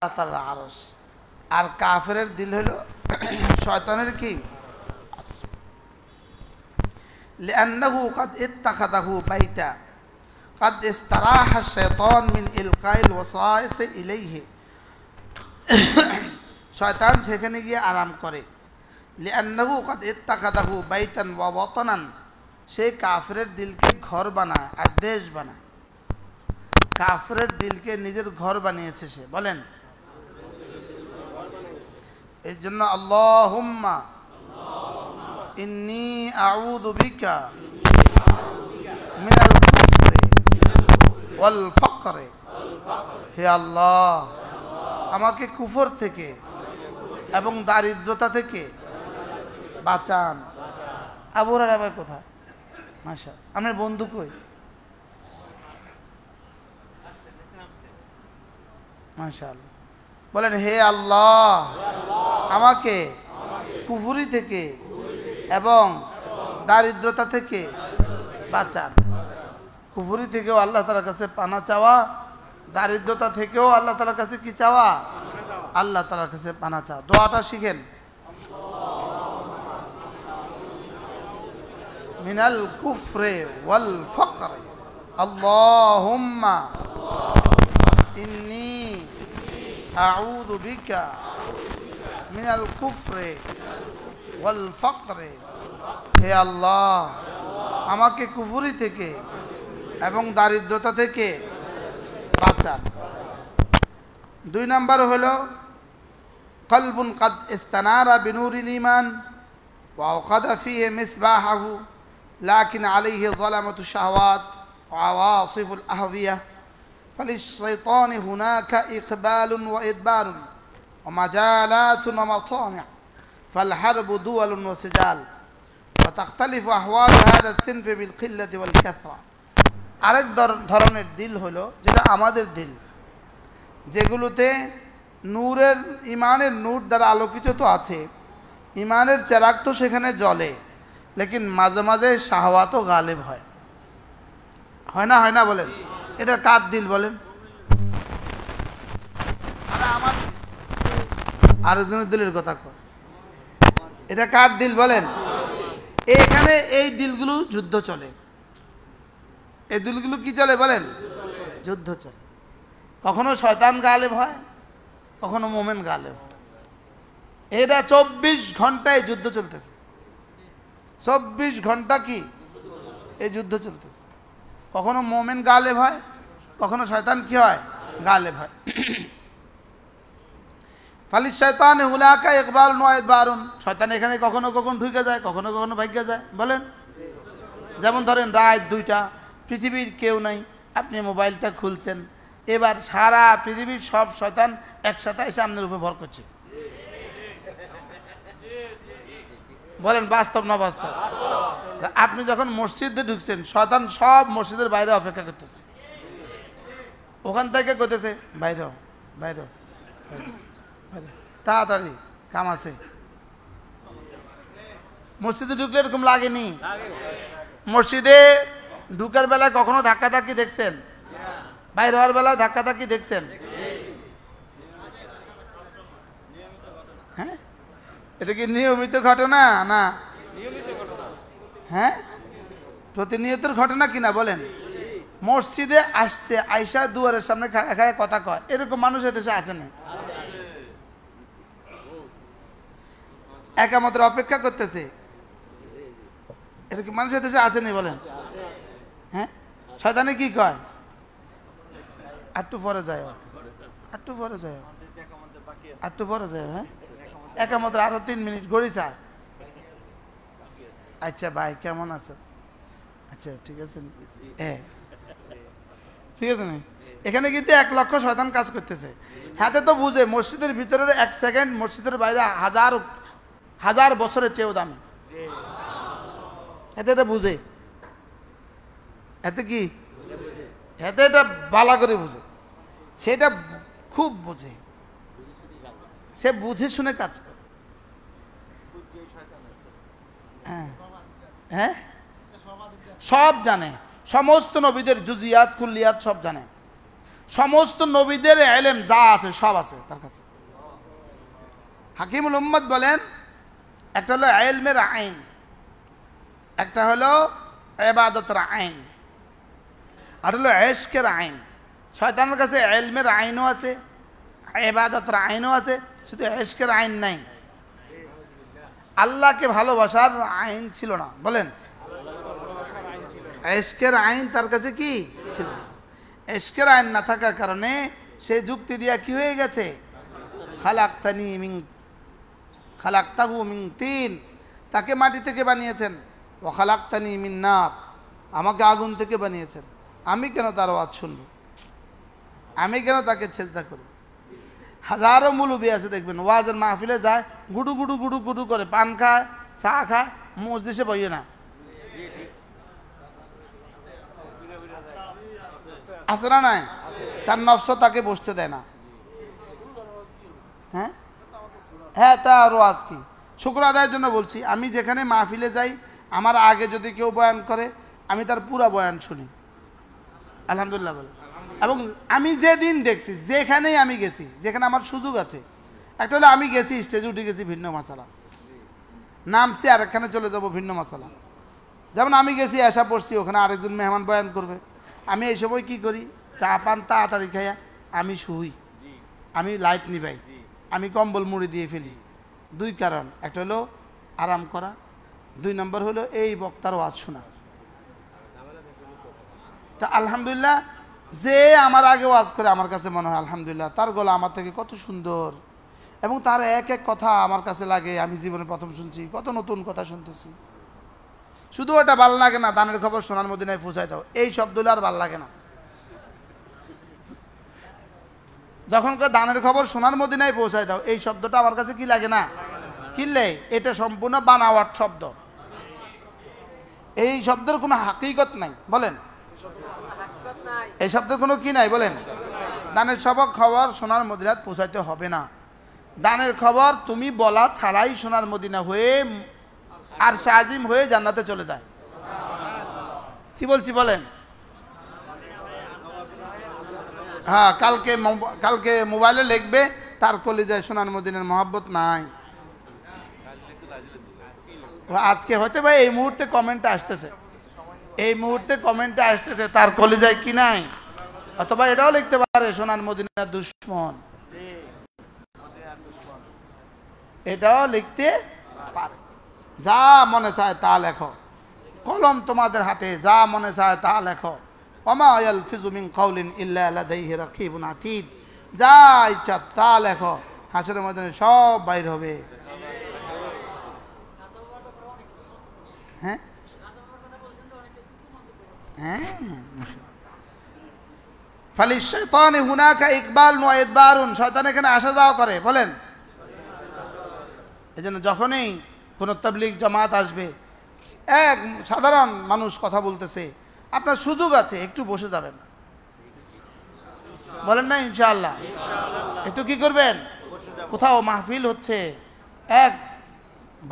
তাআলার আরশ। আর কাফেরের দিল হলো শয়তানের কি? লিআন্নাহু ক্বাদ ইত্তাখাযাহু বাইতা ক্বাদ ইস্তারাহা আশ-শাইতান মিন ইলকাইল ওয়াসাওয়াইস ইলাইহি। শয়তান সেখানে গিয়ে আরাম করে। লিআন্নাহু ক্বাদ ইত্তাখাযাহু বাইতান ওয়া ওয়াতানান, সে কাফেরের দিলকে ঘর বানায় আর দেশ বানায়। কাফেরের দিলকে নিজের ঘর বানিয়েছে সে। বলেন, এই জন্য আল্লাহুম্মা ইন্নী আউযু বিকা মিনাল কুফরি ওয়াল ফাকরি। হে আল্লাহ, আমাকে কুফর থেকে এবং দারিদ্রতা থেকে বাঁচান। আবু হুরায়রা ভাই কোথায়? মাশা, আমার বন্ধু কই? মাশাআল্লাহ। বলেন, হে আল্লাহ, আমাকে কুফরি থেকে এবং দারিদ্রতা থেকে বাঁচান। কুফরি থেকেও আল্লাহ তাআলার কাছে পানা চাওয়া, দারিদ্রতা থেকেও আল্লাহ তাআলার কাছে কি চাওয়া? আল্লাহ তাআলার কাছে পানা চাওয়া। দোয়াটা শিখেন, মিনাল কুফরি ওয়াল ফাকরি আল্লাহুম্মা ইন্নী আউযু বিকা মিনাল কুফরি ওয়াল ফাকরি। হে আল্লাহ, আমাকে কুফরি থেকে এবং দারিদ্রতা থেকে বাঁচান। 2 নাম্বার হলো কলবুন কাদ ইস্তানারা বিনুরিল ঈমান ওয়া আওকাদা ফীহি মিসবাহাহু লাকিন আলাইহি যালামাতু শাহওয়াত ওয়া আওয়াসিফুল আহওয়িয়া ফালিশ-শাইতানি হুনাকা ইকবালুন ওয়া ইদবারুন ওয়া মাজালাতুন ওয়া মাতামি' ফাল-হারবু দুওয়ালুন ওয়া সিজাল ওয়া তাখতালিফু আহওয়ালু হাযা আস-সিনফ বিল কিল্লাতি ওয়াল কাসরা। আরেক ধরনের দিল হলো যেটা আমাদের দিল, যেগুলোতে নূরের ইমানের নূর দ্বারা আলোকিত তো আছে, ইমানের চেরাগ তো সেখানে জ্বলে, লেকিন মাঝে মাঝে শাহওয়াতও গালেব হয়। হয় না? হয় না? বলেন, এটা কার দিল বলেন? আরে আমার আরেকজনের দিলের কথা কয়, এটা কার দিল বলেন? এখানে এই দিলগুলো যুদ্ধ চলে। এই দিলগুলো কি চলে বলেন? যুদ্ধ চলে। কখনো শয়তান গালেব হয়, কখনো মোমেন গালেব হয়। এটা 24 ঘন্টায় যুদ্ধ চলতেছে। 24 ঘন্টা কি এই যুদ্ধ চলতেছে। কখনো মোমেন গালেব হয়, কখনো শয়তান কি হয়? গালেব হয়। ফালিশ শাইতানে হুলাকা ইকবালুন ওয়া ইদবারুন, শয়তান এখানে কখনো কখনো ঢুকে যায়, কখনো কখনো ভাগ্যে যায়। বলেন, যেমন ধরেন রাত 2টা, পৃথিবীর কেউ নাই, আপনি মোবাইলটা খুলছেন, এবার সারা পৃথিবীর সব শয়তান একসাথে এসে আপনার উপরে ভর করছে। বলেন, বাস্তব না বাস্তব? আপনি যখন মসজিদে ঢুকছেন, শয়তান সব মসজিদের বাইরে অপেক্ষা করতেছে, ওখান থেকে করতেছে বাইরে বাইরে তাড়াতাড়ি কাম আছে। মসজিদে ঢুকলে এরকম লাগেনি? মসজিদে ঢুকার বেলায় কখনো ধাক্কাধাক্কি দেখছেন? বাইরে হওয়ার বেলায় ধাক্কাধাক্কি দেখছেন? হ্যাঁ, এটা কি নিয়মিত ঘটনা না? হ্যাঁ, প্রতিনিয়তের ঘটনা কিনা বলেন? মসজিদে আসছে, আয়সা দুয়ারের সামনে খাড়া খাড়া কথা কয়, এরকম মানুষ এদেশে আছে না? একামত অপেক্ষা করতেছে, এরকম মানুষ এদেশে আছে না বলেন? হ্যাঁ, শয়তানে কি কয়? আটটু পরে যায়, আটটু পরে যায়, আটটু পরে যায়। হ্যাঁ, একামত আরো 3 মিনিট গড়ি চায়। আচ্ছা ভাই কেমন আছে? আচ্ছা ঠিক আছে, ঠিক আছে না? এখানে কিন্তু 1 লক্ষ শয়তান কাজ করতেছে। হাতে তো বুঝে মসজিদের ভিতরের 1 সেকেন্ড মসজিদের বাইরে হাজার বছরের চেয়েও দামি। এতে এটা বুঝে, এতে কি, এতে এটা বালা করে বুঝে, সেটা খুব বুঝে, সে বুঝে শুনে কাজ করে। হ্যাঁ হ্যাঁ, সব জানে, সমস্ত নবীদের জুজিয়াত কুল্লিয়াত সব জানে। সমস্ত নবীদের ইলম যা আছে সব আছে তার কাছে। হাকিমুল উম্মত বলেন, একটা হলো ইলমের আইন, একটা হলো ইবাদতের আইন, আর হলো ইশকের আইন। শয়তানের কাছে ইলমের আইনও আছে, ইবাদতের আইনও আছে, শুধু ইশকের আইন নাই। আল্লাহকে ভালোবাসার আইন ছিল না, বলেন। ইশকের আইন তার কাছে কি ছিল? ইশকের আইন না থাকার কারণে সে যুক্তি দিয়া কি হয়ে গেছে, খালাকতাহু মিন তিন, তাকে মাটি থেকে বানিয়েছেন, ওয়া খালাকতানি মিন নার, আমাকে আগুন থেকে বানিয়েছেন, আমি কেন তার ওয়াজ শুনব, আমি কেন তাকে সেজদা করব? হাজারো মুলুবি আছে দেখবেন ওয়াজের মাহফিলে যায়, গুডু গুডু গুডু গুডু করে পান খায়, চা খায়, মজলিসে বইয়ে না। আছে না নাই? তার নফস তাকে বসতে দেয় না। হ্যাঁ হ্যাঁ, তার ওয়াজ কি? শুকর আদায়ের জন্য বলছি, আমি যেখানে মাহফিলে যাই, আমার আগে যদি কেউ বয়ান করে, আমি তার পুরা বয়ান শুনি, আলহামদুলিল্লাহ বলে। এবং আমি যেদিন দেখছি, যেখানেই আমি গেছি, যেখানে আমার সুযোগ আছে, একটা হলে আমি গেছি স্টেজে উঠে গেছি ভিন্ন মশালা, নামছি আরেকখানে চলে যাব ভিন্ন মশালা। যেমন আমি গেছি আশা পড়ছি, ওখানে আরেকজন মেহমান বয়ান করবে, আমি এই সময় কী করি, চা পান তাড়াতাড়ি খাইয়া আমি শুই, আমি লাইট নিবাই, আমি কম্বল মুড়ি দিয়ে ফেলি। দুই কারণ, একটা হলো আরাম করা, দুই নম্বর হলো এই বক্তার ওয়াজ শোনা। তা আলহামদুলিল্লাহ, যে আমার আগে ওয়াজ করে আমার কাছে মনে হয় আলহামদুলিল্লাহ তার গলা আমার থেকে কত সুন্দর, এবং তার এক এক কথা আমার কাছে লাগে আমি জীবনে প্রথম শুনছি, কত নতুন কথা শুনতেছি। শুধু ওটা ভাল লাগে না, দানের খবর সোনার মদিনায় পৌঁছায় দাও, এই শব্দগুলো আর ভাল লাগে না। যখন দানের খবর সোনার মদিনায় পৌঁছায় দাও, এই শব্দটা আমার কাছে কি লাগে না, কিনলে এটা সম্পূর্ণ বানাওয়াট শব্দ, এই শব্দের কোনো হাকিকত নাই, বলেন। এই শব্দের কোনো কি নাই, বলেন। দানের সবক খবর সোনার মদিনায় পৌঁছাইতে হবে না, দানের খবর তুমি বলা ছাড়াই সোনার মদিনা হয়ে আর শাহিম হয়ে জান্নাতে চলে যায়। কি বলছি বলেন? হ্যাঁ, কালকে মোবাইলে লিখবে তার কলিজায় সোনার মদিনার মহব্বত নাই। আজকে হয়তো ভাই এই মুহূর্তে কমেন্টে আসতেছে, এই মুহূর্তে কমেন্টে আসতেছে তার কলিজায় কি নাই, অথবা এটাও লিখতে পারে সোনার মদিনার দুশ্মন, এটাও লিখতে পারে। যা মনে চায় তা লেখো, কলম তোমাদের হাতে, যা মনে চায় তা লেখো। ওমা ইয়ালফিজু মিন কাউলিন ইল্লা লাদাইহি রাকিবুন আতীদ, যা ইচ্ছা তা লেখো, হাসরের ময়দানে সব বাইর হবে। হ্যাঁ হ্যাঁ, ফালি শাইতানে হুনাকা ইকবালুন ওয়া ইদবারুন, শয়তান এখানে আসা যাওয়া করে, বলেন। এজন্য যখনই কোনো তাবলীগ জামাত আসবে, এক সাধারণ মানুষ কথা বলতেছে, আপনার সুযোগ আছে, একটু বসে যাবেন, বলেন না ইনশাআল্লাহ। একটু কি করবেন, কোথাও মাহফিল হচ্ছে, এক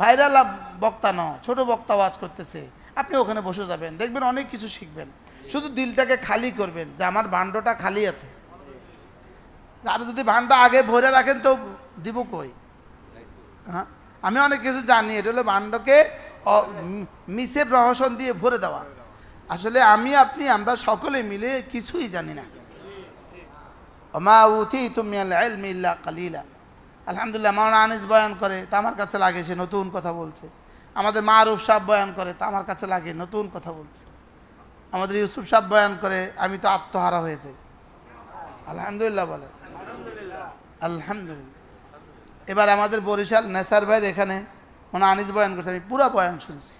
ভাইরাল বক্তা ন, ছোট বক্তা ওয়াজ করতেছে, আপনি ওখানে বসে যাবেন, দেখবেন অনেক কিছু শিখবেন। শুধু দিলটাকে খালি করবেন যে আমার ভাণ্ডটা খালি আছে, আর যদি ভাণ্ডা আগে ভরে রাখেন তো দিব কই। হ্যাঁ, আমি অনেক কিছু জানি, এটা হলো ভাণ্ডকে মিসে প্রহসন দিয়ে ভরে দেওয়া। আসলে আমি আপনি আমরা সকলে মিলে কিছুই জানি না। মা উতীতুম মিনাল ইলমি ইল্লা কালিলা। আলহামদুলিল্লাহ, মাওলানা আনিস বয়ান করে তা আমার কাছে লাগে সে নতুন কথা বলছে, আমাদের মারুফ সাহেব বয়ান করে তা আমার কাছে লাগে নতুন কথা বলছে, আমাদের ইউসুফ সাহেব বয়ান করে আমি তো আত্মহারা হয়ে যাই। আলহামদুলিল্লাহ বলে, আলহামদুলিল্লাহ। এবার আমাদের বরিশাল নেসার ভাইয়ের এখানে মানে আনিস বয়ান করছে, আমি পুরা বয়ান শুনছি।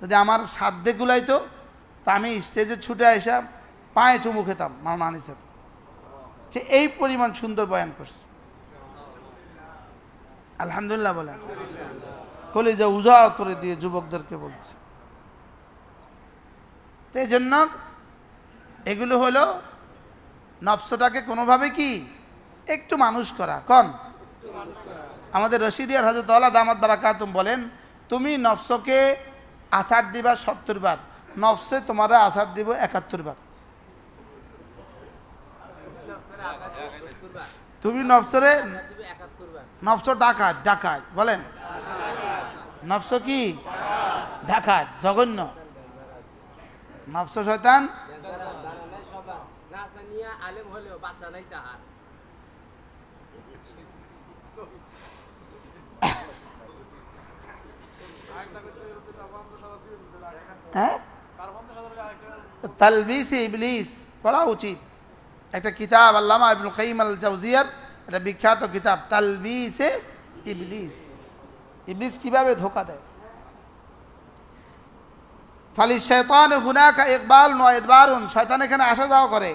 যদি আমার সাধ্যে গুলাইতো তা আমি স্টেজে ছুটে আসা পায়ে চুমু খেতাম মাওলানা আনিসের, যে এই পরিমাণ সুন্দর বয়ান করছে। আলহামদুলিল্লাহ বলেন, কলিজা উজাড় করে দিয়ে যুবকদেরকে বলছে। তো এই জন্য এগুলো হলো নফসটাকে কোনোভাবে কি একটু মানুষ করা। কন আমাদের রশিদিয়ার হযরত আলা দামাত বারাকাতুম বলেন, তুমি নফসকে আছাড় দিবা ৭০ বার, নফসে তোমারা আছাড় দিব ৭১ বার। তুমি নফসরে নফস ডাকাত ডাকাত বলেন নফস কি ডাকাত জঘন্য নফস শয়তান তালবিস ইবলিস পড়া উচিত একটা কিতাব আল্লামা ইবনুল কাইয়িম আল জাওজিয়ার একটা বিখ্যাত কিতাব তালবিস ইবলিস ইবলিস কিভাবে ধোঁকা দেয় ফালি শাইতান হুনাকা ইকবাল ওয়া ইদবারুন শয়তান এখানে আসা যাওয়া করে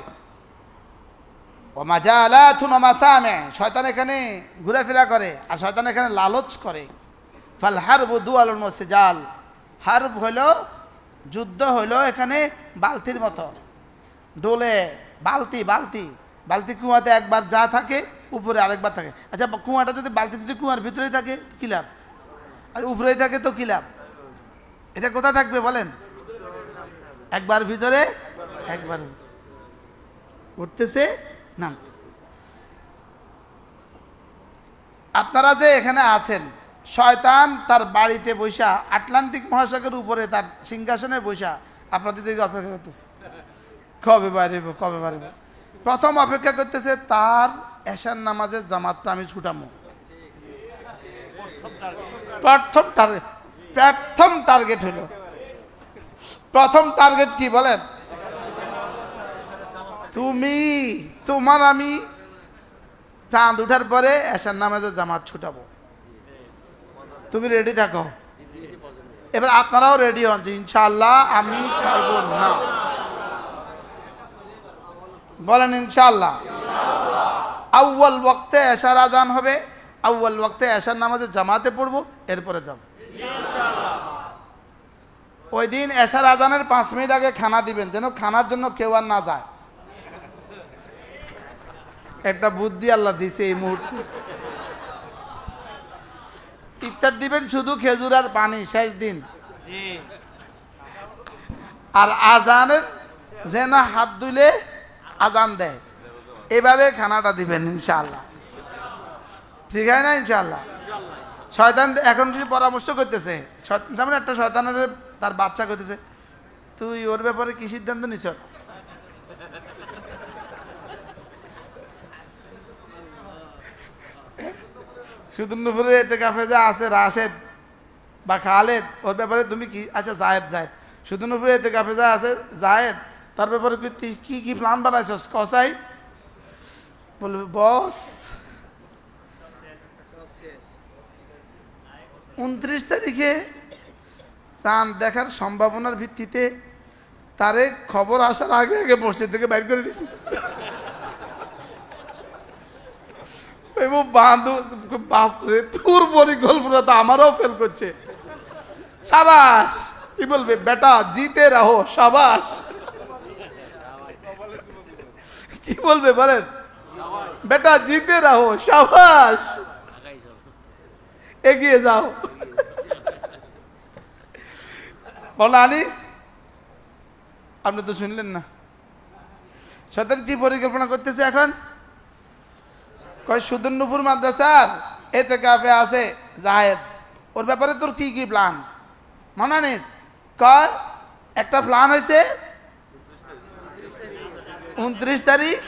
ওয়া মাজালাতুন ওয়া মাতামি শয়তান এখানে ঘোরাফেরা করে আর শয়তান এখানে লালচ করে ফাল হারবু দুয়ালুল মুসজাল হারব হলো যুদ্ধ হলো এখানে বালতির মতো ডোলে বালতি বালতি বালতি কুয়াতে একবার যা থাকে উপরে আরেকবার থাকে আচ্ছা কুয়াটা যদি বালতি যদি কুয়ার ভিতরেই থাকে কি লাভ আর উপরেই থাকে তো কি লাভ এটা কোথায় থাকবে বলেন একবার ভিতরে একবার উঠতেছে নামতেছে আপনারা যে এখানে আছেন শয়তান তার বাড়িতে বৈশা আটলান্টিক মহাসাগরের উপরে তার সিংহাসনে বৈশা আপনাদের দিকে অপেক্ষা করতেছে কবে বাড়িব কবে বাড়িব প্রথম অপেক্ষা করতেছে তার এশার নামাজের জামাতটা আমি ছুটামো প্রথম টার্গেট হলো প্রথম টার্গেট কি বলেন তুমি তোমার আমি চাঁদ উঠার পরে এশার নামাজের জামাত ছুটাবো তুমি রেডি থাকো এবার আপনারাও রেডি হন যে ইনশাআল্লাহ আমি ছাড়বো না বলেন ইনশাআল্লাহ আউয়াল ওয়াক্তে এশার আজান হবে আউয়াল ওয়াক্তে এশার নামাজে জামাতে পড়বো এরপরে যাব ওই দিন এশার আজানের 5 মিনিট আগে খানা দিবেন যেন খানার জন্য কেউ আর না যায় একটা বুদ্ধি আল্লাহ দিছে এই মুহূর্তে ইফতার দিবেন শুধু খেজুর আর পানি শেষ দিন আর আজানের যেন হাত ধুলে আজান দেয় এভাবে খানাটা দিবেন ইনশাআল্লাহ ঠিক আছে না ইনশাআল্লাহ শয়তান এখন যদি পরামর্শ করতেছে যেমন একটা শয়তানের তার বাচ্চা করতেছে তুই ওর ব্যাপারে কি সিদ্ধান্ত নিছ সুদূরপুরে এতেকাফে যা আছে রাশেদ বা খালেদ ওর ব্যাপারে তুমি কি আচ্ছা জায়েদ জায়েদ সুদূরপুরে এতেকাফে যা আছে জায়েদ তার ব্যাপারে কি কি প্ল্যান বানাইছস কসাই বলবে বস 29 তারিখে চাঁদ দেখার সম্ভাবনার ভিত্তিতে তারে খবর আসার আগে আগে মসজিদ থেকে বাইর করে দিছি বাপরে তোর পরিকল্পনা তো আমারও ফেল করছে সাবাস কি বলবে বেটা জিতে রাহো সাবাস কি বলবে বলেন বেটা জিতে রাহো সাবাস এগিয়ে যাও বলো আনিস আপনি তো শুনলেন না শয়তান কি পরিকল্পনা করতেছে এখন কয় সুদূরপুর মাদ্রাসার এতেকাফে আছে জায়েদ ওর ব্যাপারে তোর কি কি প্ল্যান মনে আনিস কয় একটা প্ল্যান হয়েছে 29 তারিখ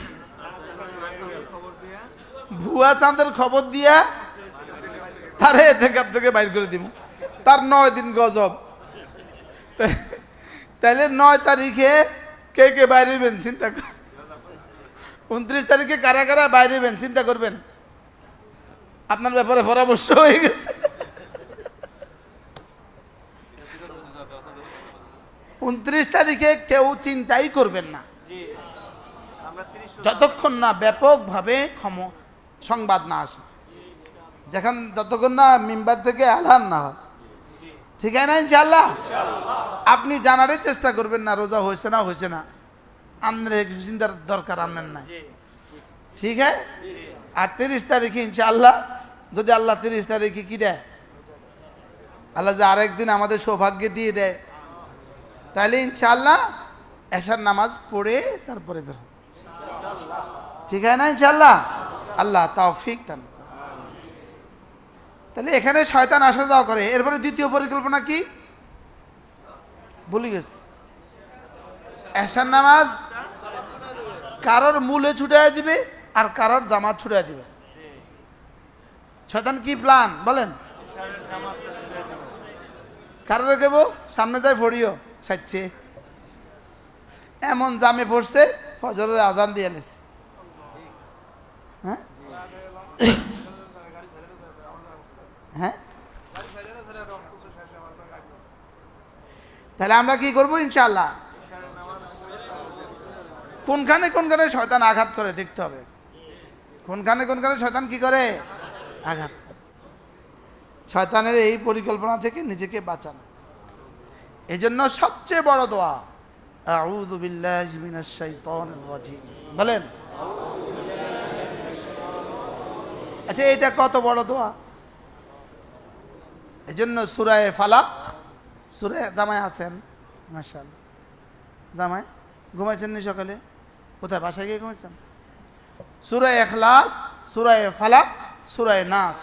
ভুয়া চাঁদের খবর দিয়া তারে এতেকাফ থেকে বাইর করে দিব তার 9 দিন গজব তাহলে 9 তারিখে কে কে বাইরে হইবেন চিন্তা কর 29 তারিখে কারা কারা বাইরে হইবেন চিন্তা করবেন আপনার ব্যাপারে পরামর্শ হয়ে গেছে 29 তারিখে কেউ চিন্তাই করবেন না যতক্ষণ না ব্যাপকভাবে সংবাদ না আসে যতক্ষণ না মিম্বার থেকে এলান না হয় ঠিক আছে না ইনশাআল্লাহ আপনি জানারই চেষ্টা করবেন না রোজা হয়েছে না আপনার কিছু চিন্তার দরকার আনেন না ঠিক আছে আর 30 তারিখে ইনশাআল্লাহ যদি আল্লাহ 30 তারিখে কি দেয় আল্লাহ যে আরেকদিন আমাদের সৌভাগ্য দিয়ে দেয় তাহলে ইনশাআল্লাহ এশার নামাজ পড়ে তারপরে বের হবে ঠিক আছে না ইনশাআল্লাহ আল্লাহ তৌফিক দান করুন। তাহলে এখানে শয়তান আসা যাওয়া করে। এরপরে দ্বিতীয় পরিকল্পনা কি ভুলে গেছি। এশার নামাজ কারোর মূলে ছুটাই দিবে আর কারোর জামাত ছুটাই দিবে। শয়তান কি প্ল্যান বলেন? কারোর কেবো সামনে যায় পড়িও সাইছে এমন জামে পড়ছে ফজরের আজান দিয়ে নিস। হ্যাঁ হ্যাঁ, তাহলে আমরা কি করবো ইনশাআল্লাহ? কোনখানে কোনখানে শয়তান আঘাত করে দেখতে হবে। কোনখানে কোনখানে শয়তান কি করে আঘাত করে। শয়তানের এই পরিকল্পনা থেকে নিজেকে বাঁচানো। এই জন্য সবচেয়ে বড় দোয়া আউযু বিল্লাহি মিনাশ শাইতানির রাজিম বলেন। আচ্ছা এটা কত বড় দোয়া। এই জন্য সূরা ফালাক, সূরা জামায় আছেন মাশাআল্লাহ, জামায় ঘুমাইছেন নি সকালে? কোথায় বাসায় গিয়ে ঘুমাইছেন? সূরা ইখলাস, সূরা ফালাক, সূরা নাস,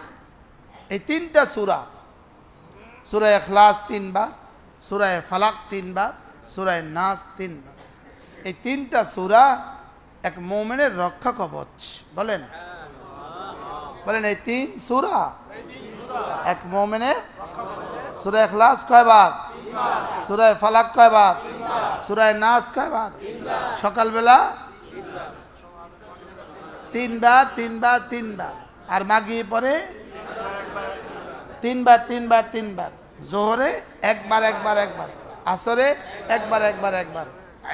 এই তিনটা সূরা। সূরা ইখলাস 3 বার, সূরা ফালাক 3 বার, সূরা নাস 3 বার। এই তিনটা সূরা এক মুমিনের রক্ষা কবচ বলেন। বলেন এই 3 সূরা এক মুমিনের। সূরা ইখলাস কয়বার? সূরা ফালাক কয়বার? সূরা নাস কয়বার? সকালবেলা 3 বার 3 বার 3 বার, আর মাগরিব পরে 3 বার 3 বার 3 বার, জোহরে একবার একবার একবার, আসরে একবার একবার একবার,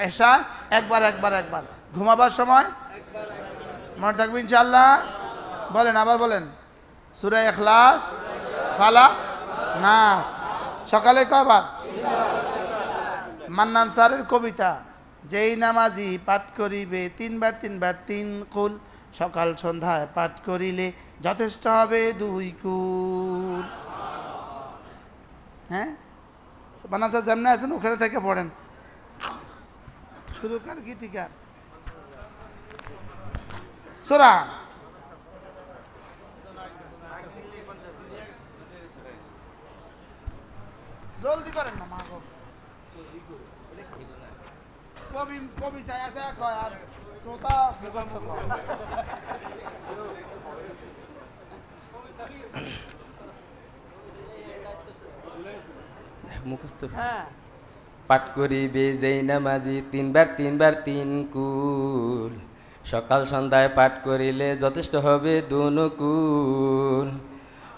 এশা একবার একবার একবার, ঘুমাবার সময় মনে থাকবে ইনশাআল্লাহ। বলেন আবার বলেন। সূরা ইখলাস, ফালাক, নাস, সকালে কয়বার? মান্নান স্যারের কবিতা, যেই নামাজি পাঠ করিবে 3 বার 3 বার 3 কুল, সকাল সন্ধ্যায় পাঠ করিলে যথেষ্ট হবে 2 কুল। হ্যাঁ মান্নান স্যার যেমন আছেন ওখানে থেকে পড়েন। শুরু কার গীতিকার সূরা জলদি করেন না মা গো। কবি কবি চাই আছে কয় আর শ্রোতা বিকল্প কয়। মুখস্থ হ্যাঁ পাঠ করিবে যেই নামাজি 3 বার 3 বার 3 কুল, সকাল সন্ধ্যায় পাঠ করিলে যথেষ্ট হবে 2 কুল।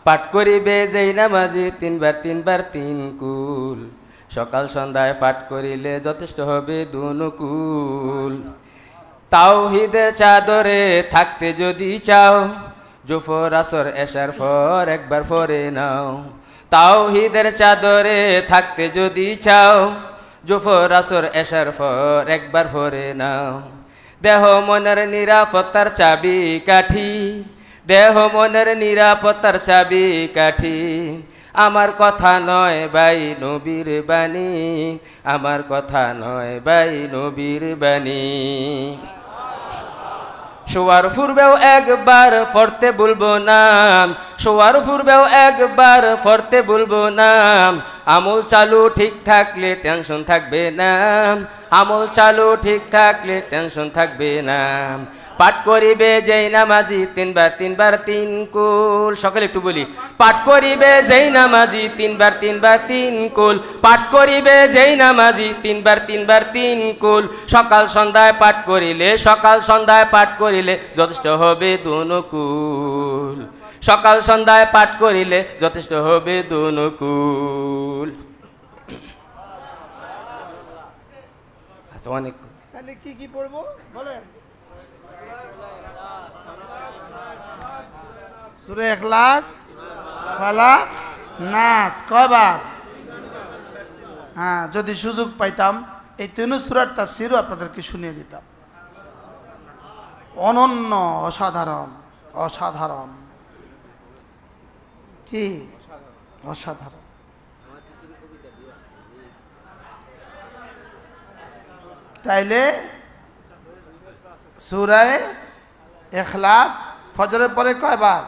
পাঠ করিবে যেই নামাজি 3 বার 3 বার 3 কুল, সকাল সন্ধ্যায় পাঠ করিলে যথেষ্ট হবে 2 কুল। তাওহীদের চাদরে থাকতে যদি চাও, জোহর আসর এশার পর একবার পড়ে নাও। তাওহীদের চাদরে থাকতে যদি চাও, জোহর আসর এশার পর একবার পড়ে নাও। দেহ মনের নিরাপত্তার চাবি কাঠি, দেহ মনের নিরাপত্তার চাবি কাঠি, আমার কথা নয় ভাই নবীর বাণী, আমার কথা নয় ভাই নবীর বাণী। শোয়ার পূর্বেও একবার পড়তে বলবো নাম, শোয়ার পূর্বেও একবার পড়তে বলবো নাম। আমল চালু ঠিক থাকলে টেনশন থাকবে না, আমল চালু ঠিক থাকলে টেনশন থাকবে না। পাঠ করিবে যেই নামাজি 3 বার 3 বার 3 কুল, সকালে একটু বলি। পাঠ করিবে যেই নামাজি 3 বার 3 বার 3 কুল, পাঠ করিবে যেই নামাজি 3 বার 3 বার 3 কুল, সকাল সন্ধ্যায় পাঠ করিলে, সকাল সন্ধ্যায় পাঠ করিলে যথেষ্ট হবে 2 কুল, সকাল সন্ধ্যায় পাঠ করিলে যথেষ্ট হবে 2 কুল। আচ্ছা অনেক। তাহলে কি কি পড়বো বলেন? সূরা ইখলাস, ফালাক, নাস কয়বার? হ্যাঁ যদি সুযোগ পাইতাম এই 3 সূরার তাফসীরও আপনাদেরকে শুনিয়ে দিতাম। অনন্য, অসাধারণ, অসাধারণ, কি অসাধারণ। তাইলে সূরা ইখলাস, ফজরের পরে কয়বার?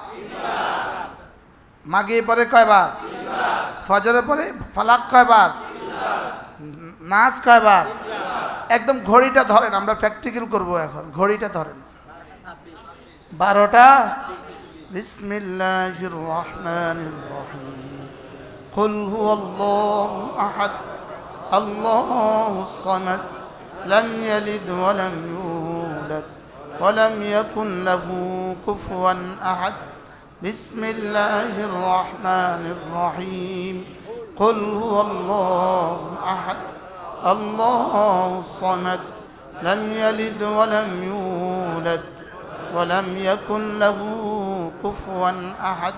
মাগরিবের পরে কয়বার? ফজরের পরে ফালাক কয়বার? নাস কয়বার? একদম ঘড়িটা ধরেন, আমরা প্র্যাকটিক্যাল করব এখন। ঘড়িটা ধরেন, 12টা। বিসমিল্লাহির রহমানির রহিম। কুল হুয়াল্লাহু আহাদ আল্লাহুস সামাদ লাম ইয়ালিদ ওয়া লাম ইউলাদ ওয়া লাম ইয়াকুন লাহু কুফুয়ান আহাদ। বিসমিল্লাহির রহমানির রহিম। কুল হুয়াল্লাহু আহাদ আল্লাহুস সামাদ লাম ইয়ালিদ ওয়া লাম ইউলাদ ولم يكن له كفوا أحد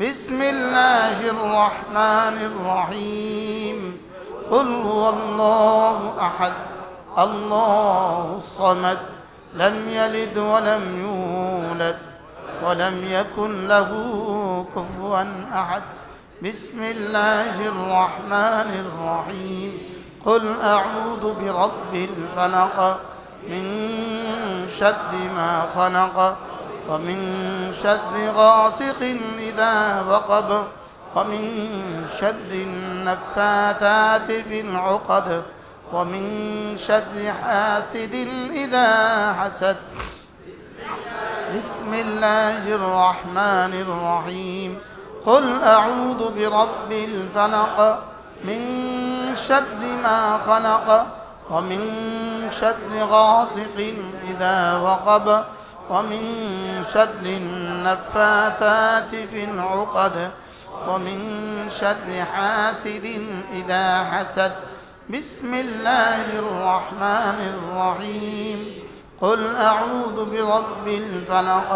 بسم الله الرحمن الرحيم قل هو الله أحد الله الصمد لم يلد ولم يولد ولم يكن له كفوا أحد بسم الله الرحمن الرحيم قل أعوذ برب الفلق من شر ما خلق ومن شر غاسق إذا وقب ومن شر النفاثات في العقد ومن شر حاسد إذا حسد بسم الله الرحمن الرحيم قل أعوذ برب الفلق من شر ما خلق ومن شر غاسق إذا وقب ومن شر النفاثات في العقد ومن شر حاسد إذا حسد بسم الله الرحمن الرحيم قل أعوذ برب الفلق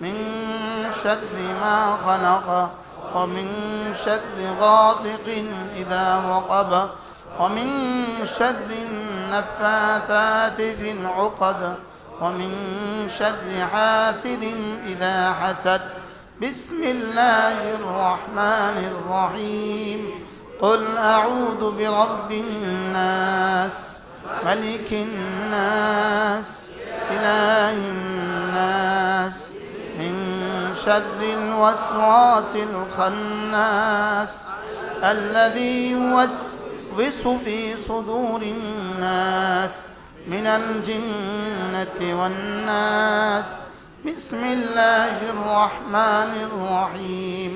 من شر ما خلق ومن شر غاسق إذا وقب ومن شر النفاثات في العقد ومن شر حاسد إذا حسد بسم الله الرحمن الرحيم قل أعوذ برب الناس ملك الناس إله الناس من شر الوسواس الخناس الذي يوسوس في صدور الناس من الجنة والناس بسم الله الرحمن الرحيم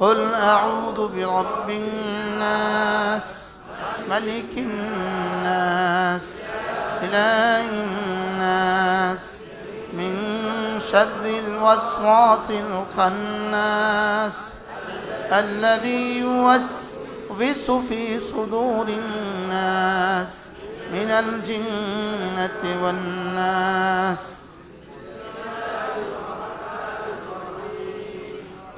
قل أعوذ برب الناس ملك الناس إله الناس من شر الوسواس الخناس الذي يوسوس في صدور الناس من الجنة والناس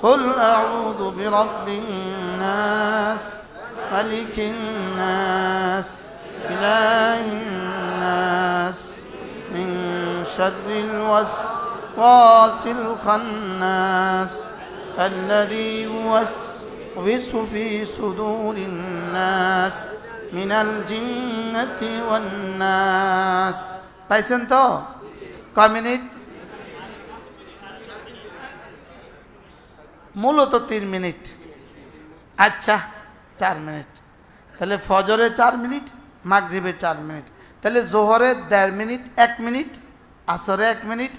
قل أعوذ برب الناس ملك الناس إله الناس من شر الوسواس الخناس الذي يوسوس في صدور الناس من الجنة والناس পাইছেন তো? কয় মিনিট? মূলত 3 মিনিট। আচ্ছা 4 মিনিট। তাহলে ফজরে 4 মিনিট, মাগরিবে 4 মিনিট, তাহলে জোহরে 1.5 মিনিট, 1 মিনিট, আসরে 1 মিনিট,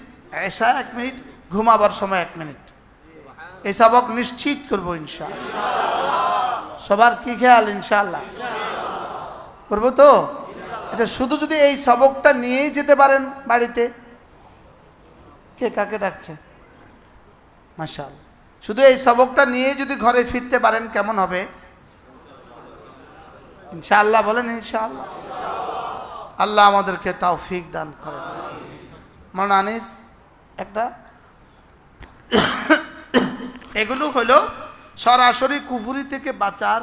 এশা 1 মিনিট, ঘুমাবার সময় 1 মিনিট। এই সবক নিশ্চিত করবো ইনশাআল্লাহ। সবার কি খেয়াল? ইনশাআল্লাহ করবো তো? আচ্ছা, শুধু যদি এই সবকটা নিয়েই যেতে পারেন বাড়িতে, কে কাকে ডাকছে? মাশাআল্লাহ। শুধু এই সবকটা নিয়ে যদি ঘরে ফিরতে পারেন কেমন হবে? ইনশাআল্লাহ বলেন ইনশাআল্লাহ। আল্লাহ আমাদেরকে তৌফিক দান করেন। মাওলানা আনিস একটা এগুলো হলো সরাসরি কুফরি থেকে বাঁচার,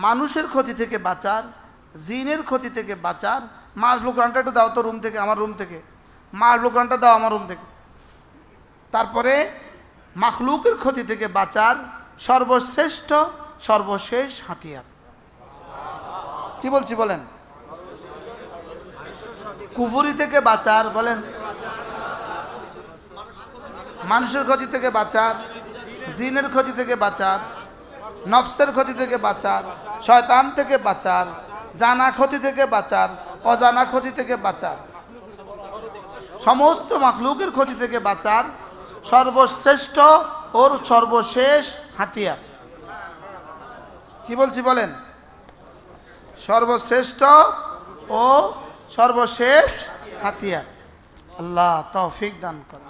মানুষের ক্ষতি থেকে বাঁচার, জিনের ক্ষতি থেকে বাঁচার। মাসবুক কোরআনটা একটু দাও তো রুম থেকে, আমার রুম থেকে। মাসবুক কোরআনটা দাও আমার রুম থেকে। তারপরে মাখলুকের ক্ষতি থেকে বাঁচার সর্বশ্রেষ্ঠ সর্বশেষ হাতিয়ার কি বলছি বলেন? কুফরি থেকে বাঁচার বলেন মানুষের ক্ষতি থেকে বাঁচার, জিনের ক্ষতি থেকে বাঁচার, নফসের ক্ষতি থেকে বাঁচার, শয়তান থেকে বাঁচার, জানা ক্ষতি থেকে বাঁচার, অজানা ক্ষতি থেকে বাঁচার, সমস্ত মাখলুকের ক্ষতি থেকে বাঁচার সর্বশ্রেষ্ঠ ওর সর্বশেষ হাতিয়ার। কি বলছি বলেন? সর্বশ্রেষ্ঠ ও সর্বশেষ হাতিয়ার। আল্লাহ তৌফিক দান করেন।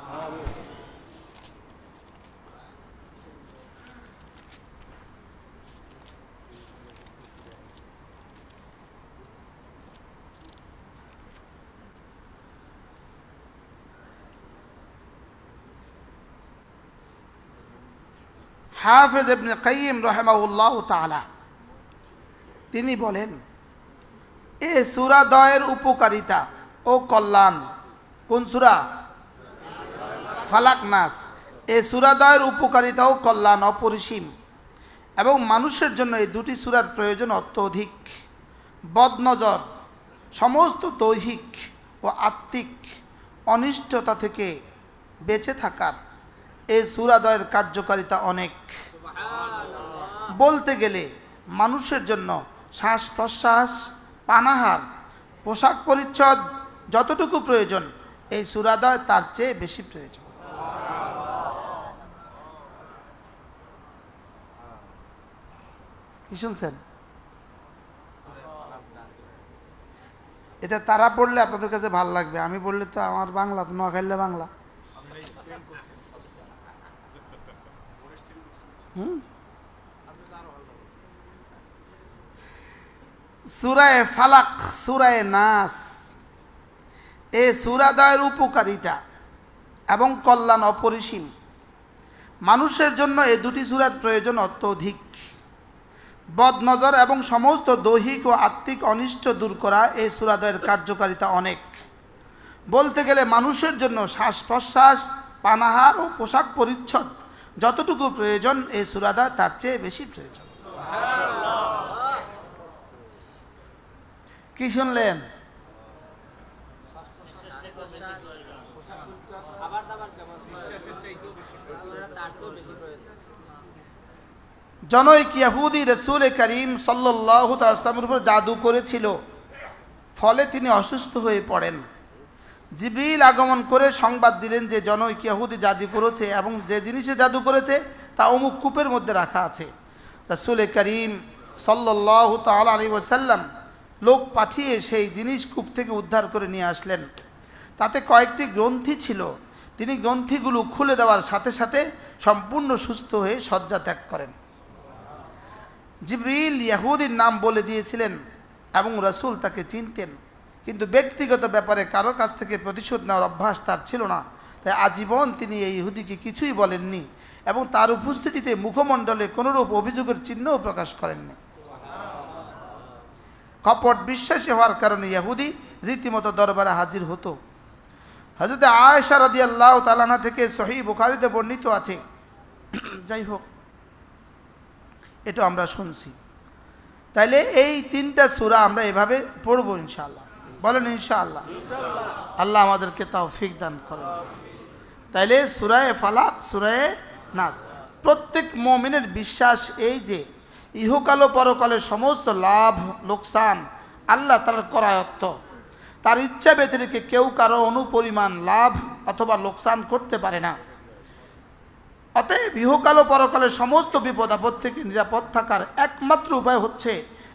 হাফেজ ইবনে কাইয়িম রাহিমাহুল্লাহু তাআলা তিনি বলেন, এ সূরা দ্বয়ের উপকারিতা ও কল্যাণ। কোন সূরা? ফালাক নাস। এই সূরা দ্বয়ের উপকারিতা ও কল্যাণ অপরিসীম এবং মানুষের জন্য এই দুটি সূরার প্রয়োজন অত্যধিক। বদনজর, সমস্ত দৈহিক ও আত্মিক অনিষ্টতা থেকে বেঁচে থাকার এই সূরা দ্বয়ের কার্যকারিতা অনেক। বলতে গেলে মানুষের জন্য শ্বাস প্রশ্বাস, পানাহার, পোশাক পরিচ্ছদ যতটুকু প্রয়োজন এই সূরা দ্বয় তার চেয়ে বেশি প্রয়োজন। কি শুনছেন? এটা তারা পড়লে আপনাদের কাছে ভালো লাগবে, আমি বললে তো আমার বাংলা তো নোয়াখাইলে বাংলা। সূরায়ে ফালাক, সূরায়ে নাস এই সূরা দ্বয়ের উপকারিতা এবং কল্যাণ অপরিসীম। মানুষের জন্য এই দুটি সূরার প্রয়োজন অত্যধিক। বদনজর এবং সমস্ত দৈহিক ও আত্মিক অনিষ্ট দূর করা এই সূরা দ্বয়ের কার্যকারিতা অনেক। বলতে গেলে মানুষের জন্য শ্বাস প্রশ্বাস, পানাহার ও পোশাক পরিচ্ছদ যতটুকু প্রয়োজন এই সূরা দ্বয় তার চেয়ে বেশি প্রয়োজন। কি শুনলেন? জনৈক ইহুদি রাসূল করিম সাল্লাল্লাহু আলাইহি ওয়াসাল্লামের উপর জাদু করেছিল, ফলে তিনি অসুস্থ হয়ে পড়েন। জিবরিল আগমন করে সংবাদ দিলেন যে জনৈক ইহুদি জাদু করেছে এবং যে জিনিসে জাদু করেছে তা অমুক কূপের মধ্যে রাখা আছে। রাসূল করিম সাল্লাল্লাহু তাআলা আলাইহি ওয়াসাল্লাম লোক পাঠিয়ে সেই জিনিস কূপ থেকে উদ্ধার করে নিয়ে আসলেন। তাতে কয়েকটি গ্রন্থি ছিল। তিনি গ্রন্থিগুলো খুলে দেওয়ার সাথে সাথে সম্পূর্ণ সুস্থ হয়ে শয্যা ত্যাগ করেন। জিবরিল ইহুদির নাম বলে দিয়েছিলেন এবং রাসূল তাকে চিনতেন, কিন্তু ব্যক্তিগত ব্যাপারে কারো কাছ থেকে প্রতিশোধ নেওয়ার অভ্যাস তার ছিল না। তাই আজীবন তিনি এই ইহুদিকে কিছুই বলেননি এবং তার উপস্থিতিতে মুখমণ্ডলে কোনোরূপ অভিযোগের চিহ্নও প্রকাশ করেননি। কপট বিশ্বাসী হওয়ার কারণে ইহুদি রীতিমতো দরবারে হাজির হতো। হযরত আয়েশা রাদিয়াল্লাহু তাআলা আনহা থেকে সহিহ বুখারীতে বর্ণিত আছে। যাই হোক, এটা আমরা শুনছি। তাইলে এই তিনটা সূরা আমরা এভাবে পড়বো ইনশাআল্লাহ। বলেন ইনশাআল্লাহ। আল্লাহ আমাদেরকে তৌফিক দান করেন। তাইলে সূরায়ে ফালাক, সূরায়ে নাস, প্রত্যেক মুমিনের বিশ্বাস এই যে ইহকাল ও পরকালের সমস্ত লাভ লোকসান আল্লাহ তাআলার করায়ত্ত। তার ইচ্ছা ব্যতিরেকে কেউ কারো অনুপরিমাণ লাভ অথবা লোকসান করতে পারে না। অতএব ইহকাল ও পরকালের সমস্ত বিপদ আপদ থেকে নিরাপদ থাকার একমাত্র উপায় হচ্ছে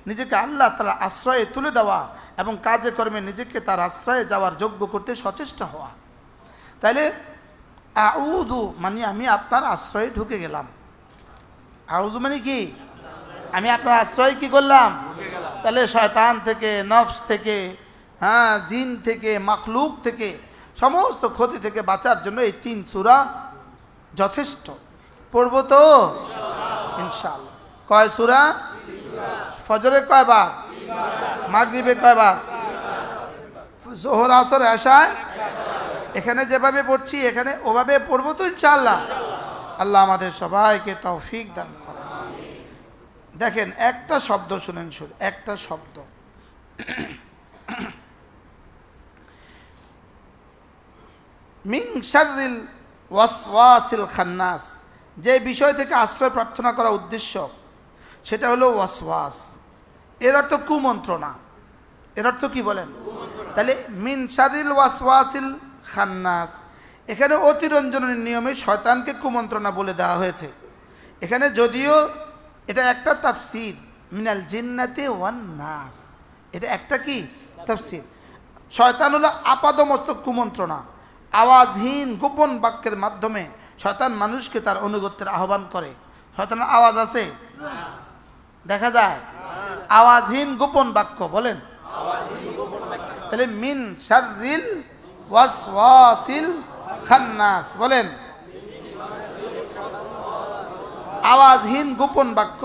নিজেকে আল্লাহ তাআলার আশ্রয়ে তুলে দেওয়া এবং কাজে কর্মে নিজেকে তার আশ্রয়ে যাওয়ার যোগ্য করতে সচেষ্ট হওয়া। তাইলে আউযু মানে আমি আপনার আশ্রয়ে ঢুকে গেলাম। আউযু মানে কি? আমি আপনার আশ্রয় কি করলাম? তাহলে শয়তান থেকে, নফস থেকে, জিন থেকে, মাখলুক থেকে, সমস্ত ক্ষতি থেকে বাঁচার জন্য এই তিন সূরা যথেষ্ট। পড়ব তো ইনশাআল্লাহ। কয় সূরা? ফজরে কয়বার? মাগরিবে কয়বার? যোহর আসর এশায়। এখানে যেভাবে পড়ছি এখানে ওভাবে পড়ব তো ইনশাআল্লাহ। আল্লাহ আমাদের সবাইকে তৌফিক দান করেন। দেখেন একটা শব্দ শুনেন, শুধু একটা শব্দ। মিন শাররিল ওয়াসওয়াসিল খান্নাস, যে বিষয় থেকে আশ্রয় প্রার্থনা করা উদ্দেশ্য সেটা হলো ওয়াসওয়াস। এর অর্থ কুমন্ত্রণা। এর অর্থ কি বলেন? তাহলে মিন শারিল ওয়াসওয়াসিল খান্নাস, এখানে অতিরঞ্জনের নিয়মে শয়তানকে কুমন্ত্রণা বলে দেওয়া হয়েছে। এখানে যদিও এটা একটা তাফসীর, মিনাল জিন্নাতি ওয়ান নাস, এটা একটা কি তাফসীর। শয়তান হলো আপাদমস্তক কুমন্ত্রণা, আওয়াজহীন গোপন বাক্যের মাধ্যমে শয়তান মানুষকে তার অনুগত্যের আহ্বান করে। শয়তানের আওয়াজ আছে? দেখা যায়? আওয়াজহীন গোপন বাক্য বলেন। তাহলে মিন শাররিল ওয়াসওয়াসিল খান্নাস বলেন। আওয়াজহীন গোপন বাক্য,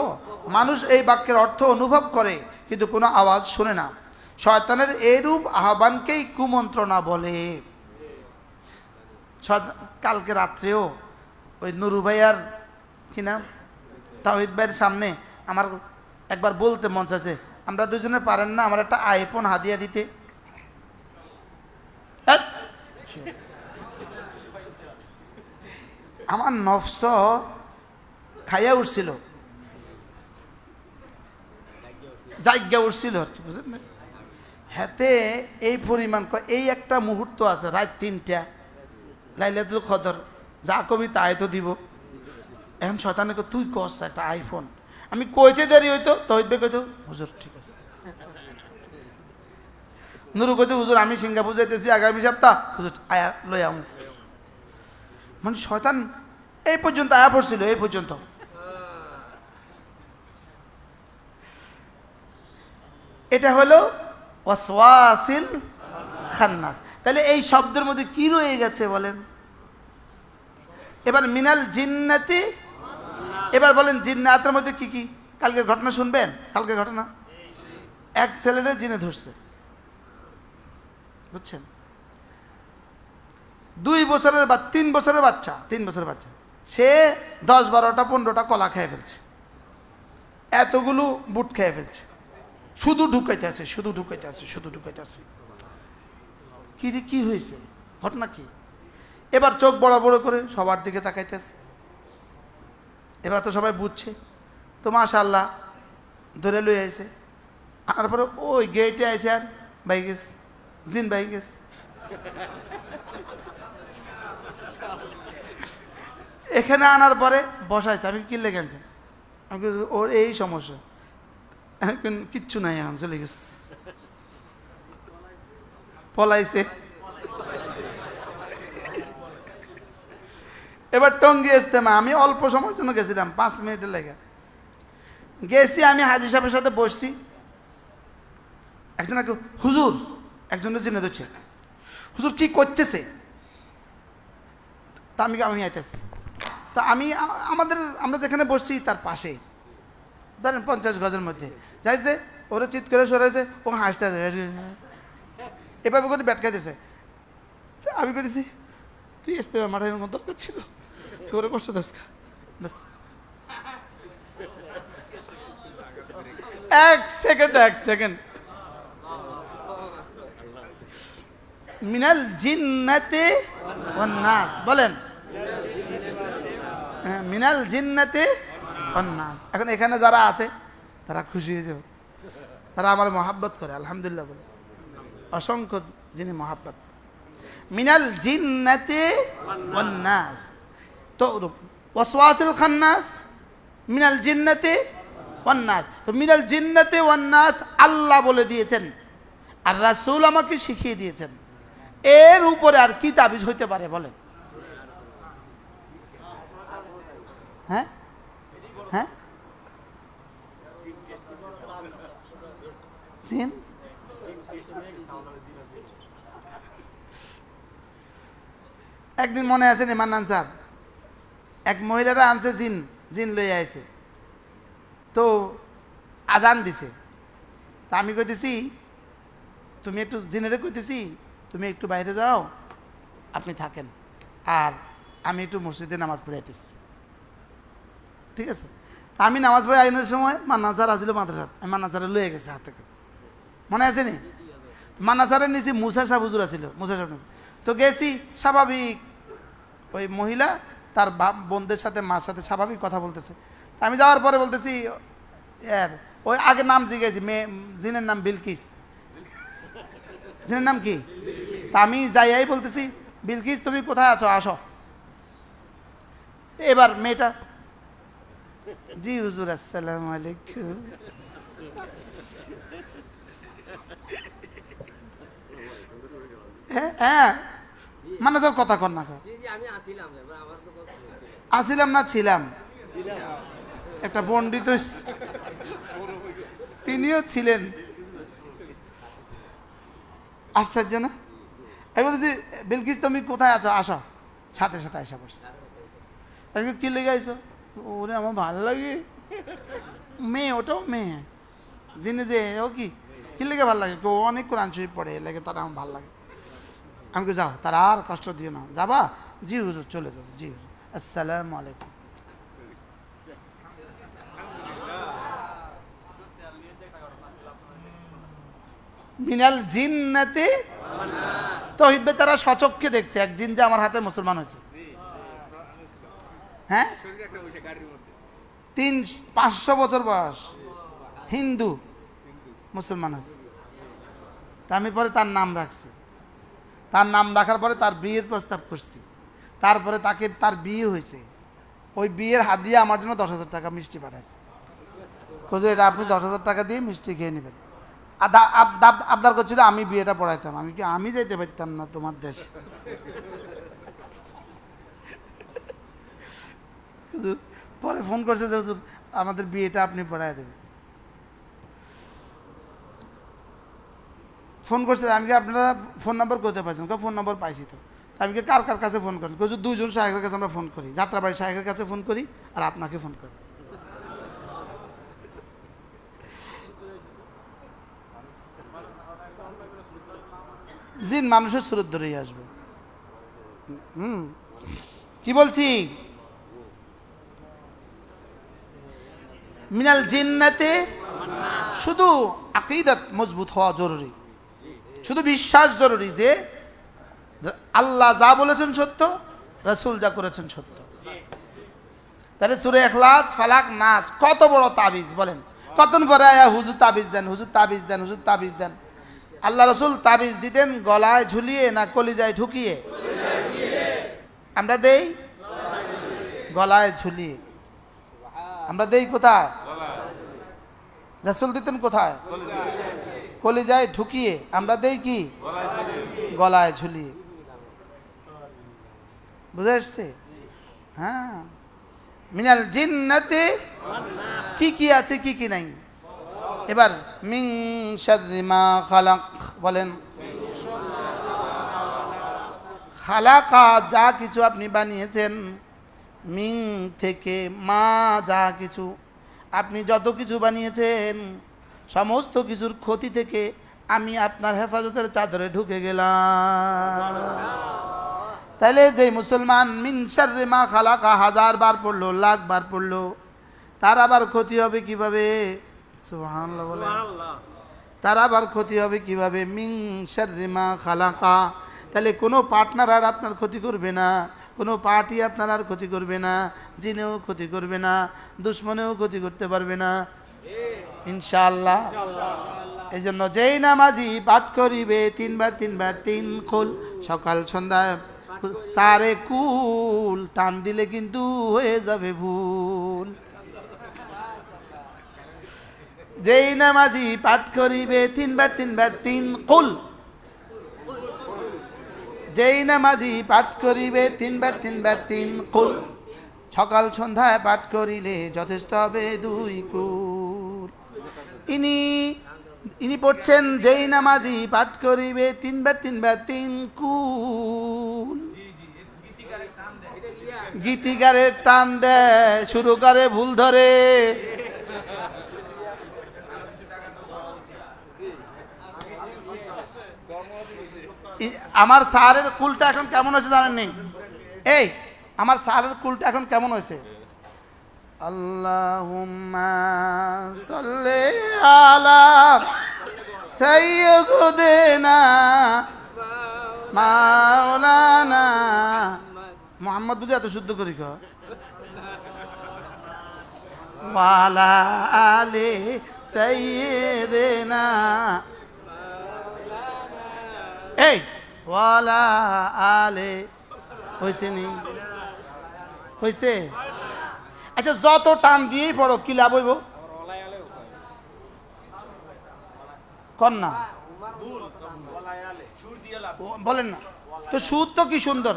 মানুষ এই বাক্যের অর্থ অনুভব করে কিন্তু কোনো আওয়াজ শুনে না। শয়তানের এইরূপ আহ্বানকেই কুমন্ত্রণা বলে। কালকে রাত্রেও ওই নুরু ভাইয়ার কি নাম, তাওহিদ ভাইয়ের সামনে আমার একবার বলতে মন চাইছে, আমরা দুজনে পারেন না আমার একটা আইফোন হাদিয়া দিতে? আমার নফস খাইয়া উঠছিল, জায়গা উঠছিল আর কি, বুঝলেন না? হাতে এই পরিমাণ, এই একটা মুহূর্ত আছে রাত 3টা, লাইলাতুল কদর, যা কবি তাই তো দিব। এখন শয়তানে তুই কস একটা আইফোন, আমি কইতে দেরি হইতো, তহিদ ভাই কইতো হুজুর ঠিক আছে, নুরু কইতো হুজুর আমি সিঙ্গাপুর যাইতেছি আগামী সপ্তাহ, হুজুর আয়া লই আম। মানে শয়তান এই পর্যন্ত আয়া পড়ছিল, এই পর্যন্ত। এটা হলো ওয়াসওয়াসিল খান্নাস। তাহলে এই শব্দের মধ্যে কি রয়ে গেছে বলেন? এবার মিনাল জিন্নাতি, এবার বলেন জিন্নাতের মধ্যে কি কি? কালকের ঘটনা শুনবেন, কালকের ঘটনা। এক ছেলেরে জিনে ধরছে, বুঝছেন? 2 বছরের বা 3 বছরের বাচ্চা, 3 বছরের বাচ্চা, সে 10, 12টা 15টা কলা খেয়ে ফেলছে, এতগুলো বুট খেয়ে ফেলছে, শুধু ঢুকাইতে আছে, শুধু ঢুকাইতে আছে, শুধু ঢুকাইতে আছে। কি রে কি হয়েছে, ঘটনা কি? এবার চোখ বড় বড় করে সবার দিকে তাকাইতেছে। এবার তো সবাই বুঝছে, তো মাশাআল্লাহ ধরে লই আইছে। তারপরে ওই গেটে আইছে আর ভাই গেছে, জিন ভাই গেছে। এখানে আনার পরে বসাইছে, আমি কি লেগেছে, আমি ওর এই সমস্যা, কিচ্ছু নাই, এখন চলে গেছে, পলাইছে। এবার টঙ্গি ইজতেমা, আমি অল্প সময়ের জন্য গেছিলাম, 5 মিনিটের লেগে গেছি। আমি হাজী সাহেবের সাথে বসছি, একজন হুজুর, একজনের জেনে দিচ্ছে, হুজুর কি করতেছে? তা আমি আইতেছি, তা আমরা যেখানে বসছি তার পাশে ধরেন 50 গজের মধ্যে যাইছে, ওরা চিৎ করে সরেছে, ও হাসতে আছে, এভাবে করে ব্যাটকা দিয়েছে। আমি করেছি তুই আসতে আমার এরকম দরকার ছিল, তোরে কষ্ট দাস। এক সেকেন্ড, মিনাল জিন্নাতি ওয়ান নাস বলেন, মিনাল জিন্নাতি ওয়ান নাস। এখন এখানে যারা আছে তারা খুশি হয়ে যাবে, তারা আমার মহাব্বত করে, আলহামদুলিল্লাহ বলে, অসংখ্য যিনি মহাব্বত। মিনাল জিন্নাতি ওয়ান নাস, তো ওয়াসওয়াসিল খান্নাস মিনাল জিন্নাতি ওয়ান নাস। তো মিনাল জিন্নাতি ওয়ান নাস আল্লাহ বলে দিয়েছেন, আর রাসূল আমাকে শিখিয়ে দিয়েছেন। এর উপরে আর কি তাবিজ হইতে পারে বলেন? হ্যাঁ হ্যাঁ, জিন একদিন মনে আছে নি মান্নান স্যার, এক মহিলারা আনছে জিন লইয়া আইছে, তো আজান দিছে। তা আমি কইতেছি তুমি একটু জিনেরে কইতেছি তুমি একটু বাইরে যাও, আপনি থাকেন, আর আমি একটু মসজিদে নামাজ পড়াইতেছি, ঠিক আছে? তা আমি নামাজ পড়ে আইনের সময় মান্নান স্যার আসছিল মাদ্রাসাত, আমি মান্নান স্যারে লইয়া গেছে হাতে করে, মনে আছে নি? মান্নান স্যারের নিচে মুসা সাহেব হুজুর আছিল, মুসা সাহেব, তো গেছি স্বাভাবিক ওই মহিলা তার বোনদের সাথে মার সাথে স্বাভাবিক কথা বলতেছে। আমি যাওয়ার পরে বলতেছি ওই আগে নাম জিজ্ঞেছি, মেয়ে জিনের নাম বিলকিস, জিনের নাম কি? তা আমি যাই বলতেছি, বিলকিস তুমি কোথায় আছো, আসো। এবার মেয়েটা, জি হুজুর আসসালামু আলাইকুম। হ্যাঁ মানে তোর কথা কর না, আসিলাম না ছিলাম, একটা পণ্ডিত তিনিও ছিলেন। আশ্চর্য না? আমি বলতেছি বিলকিস তুমি কোথায় আছো, আসো। সাথে সাথে আসা বসছে। আমি কি লেগে আইসো? ওরে আমার ভালো লাগে, মেয়ে, ওটাও মেয়ে, জিনে যে ও কি লেগে ভালো লাগে, কেউ অনেক কোরআন শরীফ পড়ে, লেগে তারা আমার ভালো লাগে। আমি কি যাও, তারা আর কষ্ট দিও না, যাবা? জি হুজুর চলে যাও, জি হুজুর আসসালামু আলাইকুম। মিনাল জিন্নাতি, তৌহিদ ভাই তারা সচক্ষে দেখছে এক জিন যে আমার হাতে মুসলমান হয়েছে। হ্যাঁ 500 বছর বয়স, হিন্দু, মুসলমান হয়েছে। তা আমি পরে তার নাম রাখছি, তার নাম রাখার পরে তার বিয়ের প্রস্তাব করছি, তারপরে তাকে তার বিয়ে হয়েছে। ওই বিয়ের হাত দিয়ে আমার জন্য 10,000 টাকা মিষ্টি পাঠাইছে, কোথায় এটা আপনি 10,000 টাকা দিয়ে মিষ্টি খেয়ে নেবেন। আবদার করছিল আমি বিয়েটা পড়াইতাম। আমি কি আমি যাইতে পারতাম না তোমার দেশ? পরে ফোন করছে যে হুজুর আমাদের বিয়েটা আপনি পড়াই দেবেন। ফোন করছে, আমি কি আপনারা ফোন নাম্বার করতে পারছেন? ফোন নাম্বার পাইছি তো। আমি কি কার কার কাছে ফোন করেন? দুজন শাহেখের কাছে আমরা ফোন করি, যাত্রাবাড়ি শাহেখের কাছে ফোন করি আর আপনাকে ফোন করি। জিন মানুষের সুরত ধরেই আসবে। কি বলছি? মিনাল জিন্নাতে, শুধু আকীদাত মজবুত হওয়া জরুরি, শুধু বিশ্বাস জরুরি যে আল্লাহ যা বলেছেন সত্য, রাসূল যা করেছেন সত্য। তাহলে সূরা ইখলাস, ফালাক, নাস কত বড় তাবিজ বলেন। কতদিন পরে আয়া হুজুর তাবিজ দেন, হুজুর তাবিজ দেন, হুজুর তাবিজ দেন। আল্লাহ রাসূল তাবিজ দিতেন গলায় ঝুলিয়ে না কলিজায় ঢুকিয়ে? আমরা দেই গলায় ঝুলিয়ে। আমরা দেই কোথায়? রাসূল দিতেন কোথায়? কলিজায় ঢুকিয়ে। আমরা দেই কি? গলায় ঝুলিয়ে। বুঝে আসছে? হ্যাঁ। মিনাল জিন্নাতি কি কি আছে কি কি নাই। এবার মিন শাররি মা খালাক বলেন। খালাকা যা কিছু আপনি বানিয়েছেন, মিন থেকে, মা যা কিছু, আপনি যত কিছু বানিয়েছেন সমস্ত কিছুর ক্ষতি থেকে আমি আপনার হেফাজতের চাদরে ঢুকে গেলাম। তাইলে যে মুসলমান মিন শাররি মা খালাকা 1000 বার পড়লো, লাখ বার পড়লো, তার আবার ক্ষতি হবে কিভাবে? সুবহানাল্লাহ বলেন। তার আবার ক্ষতি হবে কিভাবে? মিন শাররি মা খালাকা। তাহলে কোনো পার্টনার আর আপনার ক্ষতি করবে না, কোনো পার্টি আপনার আর ক্ষতি করবে না, জিনেও ক্ষতি করবে না, দুশ্মনেও ক্ষতি করতে পারবে না ইনশাআল্লাহ। এই জন্য যেই নামাজি পাঠ করিবে 3 বার 3 বার 3 কুল, সকাল সন্ধ্যায় 4 কুল, টান দিলে কিন্তু হয়ে যাবে ভুল। যেই নামাজি পাঠ করিবে 3 বার 3 বার 3 কুল, যেই নামাজি পাঠ করিবে 3 বার 3 বার 3 কুল, সকাল সন্ধ্যায় পাঠ করিলে যথেষ্ট হবে 2 কুল। ইনি পড়ছেন যেই নামাজি পাঠ করিবে 3 বার 3 বার 3 কুল। গীতিকারের টান দেয়, শুরু করে ভুল ধরে। আমার স্যারের কুলটা এখন কেমন হয়েছে জানেননি? এই আমার স্যারের কুলটা এখন কেমন হয়েছে? আল্লাহুম্মা সাল্লি আলা সাইয়্যিদিনা মাওলানা মোহাম্মদ বুঝে এত শুদ্ধ করি ক ওয়ালা আলে সাইয়্যিদিনা এই ওয়ালা আলে হইছে নি হইছে আচ্ছা যত টান দিয়েই পড়ো কি লাভ হইব কন্যা বলেন না তো সুর তো কি সুন্দর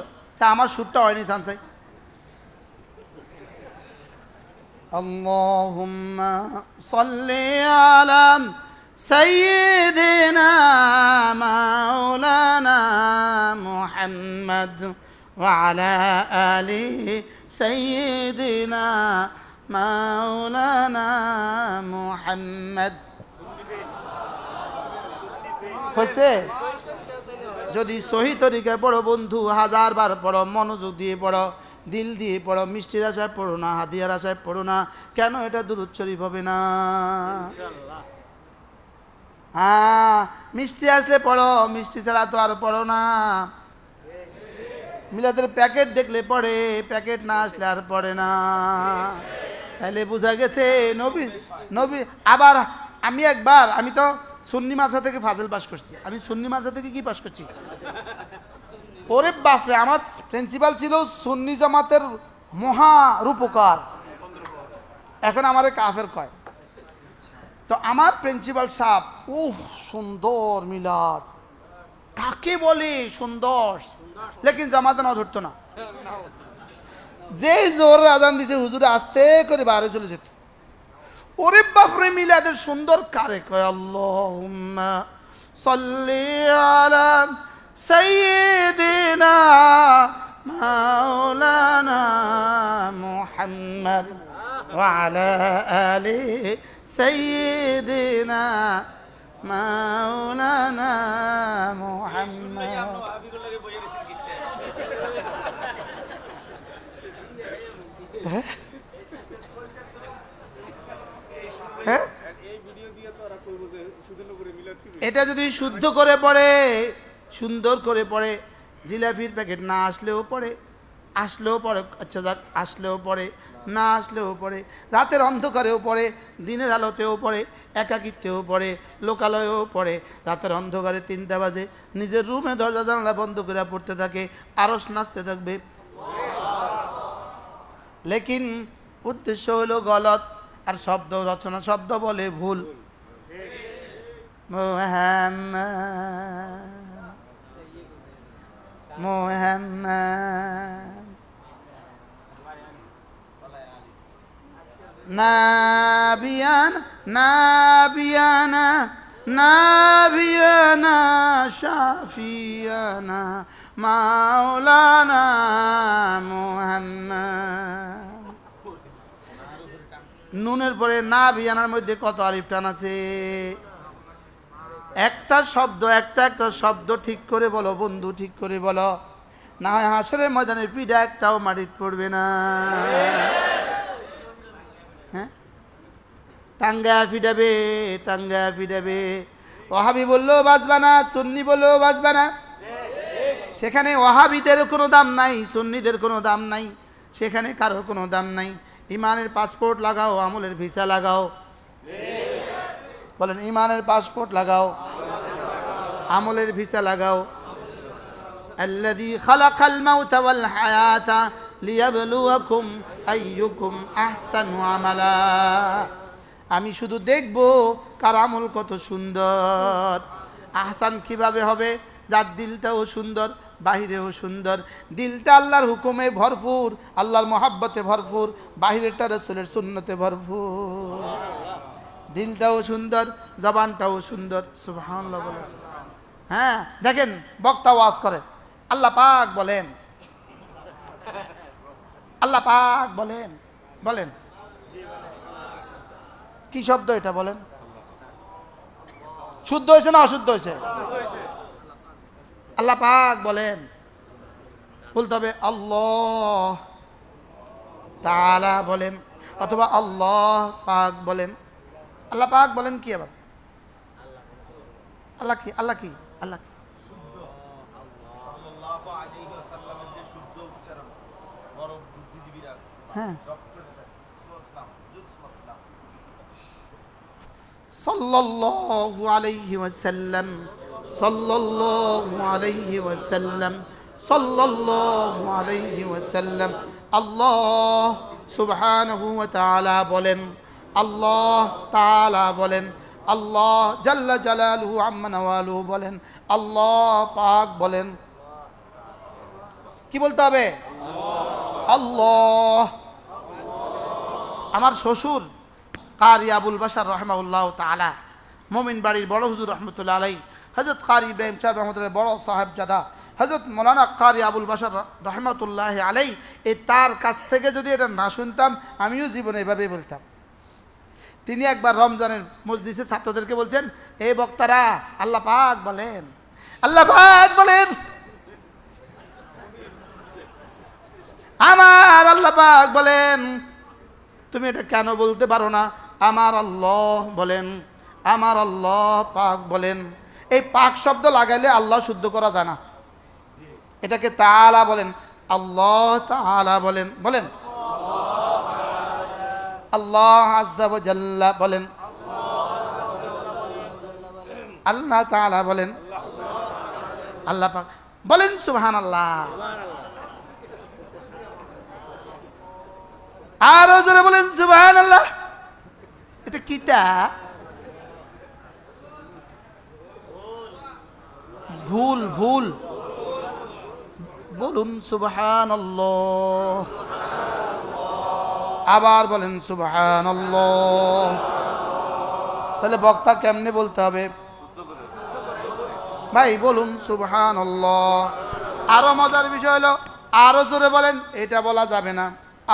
আমার সুরটা হয়নি চান্সাই আল্লাহুম্মা সাল্লি আলা সাইয়্যিদিনা মাওলানা মুহাম্মদ ওয়া আলা আলি সাইয়্যিদিনা মাওলানা মুহাম্মদ হইছে যদি সহি তরিকায় পড়ো বন্ধু 1000 বার পড়ো মনোযোগ দিয়ে পড়ো দিল দিয়ে পড়ো মিষ্টির আশায় পড়ো না হাদিয়ার আশায় পড়ো না কেন এটা দুরূদ শরীফ হবে না হ্যাঁ মিষ্টি আসলে পড়ো মিষ্টি ছাড়া তো আর পড়ো না মিলাদের প্যাকেট দেখলে পড়ে প্যাকেট না আসলে আর পড়ে না তাহলে বোঝা গেছে নবী নবী আবার আমি তো সুন্নি মাদ্রাসা থেকে ফাজিল পাস করছি আমি সুন্নি মাদ্রাসা থেকে কি পাস করছি ওরে বাপরে আমার প্রিন্সিপাল ছিল সুন্নি জামাতের মহা রূপকার এখন আমারে কাফের কয় তো আমার প্রিন্সিপাল সাহেব সুন্দর মিলাদ কাকে বলে সুন্দর লেকিন জামাতে নজর ধরতো না যেই জোর আজান দিছে হুজুরে আস্তে করে বাইরে চলে যেত ওরে বাপরে মিলাদের সুন্দর কারে কয় আল্লাহুম্মা সাল্লি আলা সাইয়্যিদিনা মাওলানা মুহাম্মদ ওয়া আলা আলি সাইয়্যিদিনা মাওলানা মুহাম্মদ হ্যাঁ এটা যদি শুদ্ধ করে পড়ে সুন্দর করে পড়ে জিলাপির প্যাকেট না আসলেও পড়ে আসলেও পড়ে আচ্ছা যাক আসলেও পড়ে না আসলেও পড়ে রাতের অন্ধকারেও পড়ে দিনের আলোতেও পড়ে একাকিত্বেও পড়ে লোকালয়েও পড়ে রাতের অন্ধকারে 3টা বাজে নিজের রুমে দরজা জানালা বন্ধ করে পড়তে থাকে আরশ নাচতে থাকবে লেকিন উদ্দেশ্য হলো গলত আর শব্দ রচনা শব্দ বলে ভুল মুহাম্মদ মুহাম্মদ নাবিয়ানা নাবিয়ানা নাবিয়ানা শাফিয়ানা মাওলানা মুহাম্মদ নুনের পরে না বিয়ানার মধ্যে কত আলিফ টান আছে একটা শব্দ ঠিক করে বলো বন্ধু ঠিক করে বলো না হয় হাসরের ময়দানে পিঠা একটাও মাটিতে পড়বে না হ্যাঁ টাঙ্গা ফিডাবে ওয়াহাবি বললেও বাজবা না সুন্নি বললেও বাজবা না সেখানে ওয়াহাবিদের কোনো দাম নাই সুন্নিদের কোনো দাম নাই সেখানে কারোর কোনো দাম নাই ইমানের পাসপোর্ট লাগাও আমলের ভিসা লাগাও বলেন ইমানের পাসপোর্ট লাগাও আমলের ভিসা লাগাও আল্লাযী খালাকাল মাউতা ওয়াল হায়াতা লিয়াবলুয়াকুম আইয়ুকুম আহসানু আমালা আমি শুধু দেখব কার আমল কত সুন্দর আহসান কিভাবে হবে যার দিলটাও সুন্দর বাহিরেও সুন্দর দিলটা আল্লাহর হুকুমে ভরপুর আল্লাহর মহাব্বতে ভরপুর বাহিরেরটা রাসূলের সুন্নতে ভরপুর দিলটাও সুন্দর জবানটাও সুন্দর সুবহানাল্লাহ বলেন হ্যাঁ দেখেন বক্তা ওয়াজ করে আল্লাহ পাক বলেন বলেন কি শব্দ এটা বলেন শুদ্ধ হয়েছে না অশুদ্ধ হয়েছে আল্লাহ পাক বলেন বলতে হবে আল্লাহ তাআলা বলেন অথবা আল্লাহ পাক বলেন আল্লাহ পাক বলেন কি আবার আল্লাহ কি হ্যাঁ সাল্লাল্লাহু আলাইহি ওয়াসাল্লাম সাল্লাল্লাহু আলাইহি ওয়াসাল্লাম সাল্লাল্লাহু আলাইহি ওয়াসাল্লাম। আল্লাহ সুবহানাহু ওয়া তাআলা বলেন, আল্লাহ তাআলা বলেন, আল্লাহ জাল্লা জালালুহু আম্মা নাওয়ালুহু বলেন, আল্লাহ পাক বলেন। কি বলতে হবে? আল্লাহ। আমার শ্বশুর কারি আবুল বাশার রাহিমাহুল্লাহ তাআলা, মোমিন বাড়ির বড় হুজুর রহমতুল্লাহ আলাই, হযরত কারি ইব্রাহিম সাহেব রহমতুল্লাহ বড় সাহেবজাদা হযরত মৌলানা কারি আবুল বাশার রহমতুল্লাহ আলাই, এই তার কাছ থেকে যদি এটা না শুনতাম আমিও জীবনে এভাবেই বলতাম। তিনি একবার রমজানের মজলিসে ছাত্রদেরকে বলছেন, এই বক্তারা আল্লাহ পাক বলেন, আল্লাহ পাক বলেন, আমার আল্লাহ পাক বলেন, তুমি এটা কেন বলতে পারো না? আমার আল্লাহ বলেন, আমার আল্লাহ পাক বলেন। এই পাক শব্দ লাগাইলে আল্লাহ শুদ্ধ করা যায় না, এটাকে তাআলা বলেন, আল্লাহ তাআলা বলেন, বলেন আল্লাহ আজ্জা ওয়া জাল্লা বলেন, আল্লাহ তাআলা বলেন, আল্লাহ পাক বলেন সুবহানাল্লাহ। আরো জোরে বলেন সুবহানাল্লাহ। এটা কিটা? ভুল ভুল বলুন সুবহানাল্লাহ। আবার বলেন সুবহানাল্লাহ। তাহলে বক্তা কেমনে বলতে হবে ভাই? বলুন সুবহানাল্লাহ। আরো মজার বিষয় হলো, আরো জোরে বলেন, এটা বলা যাবে না।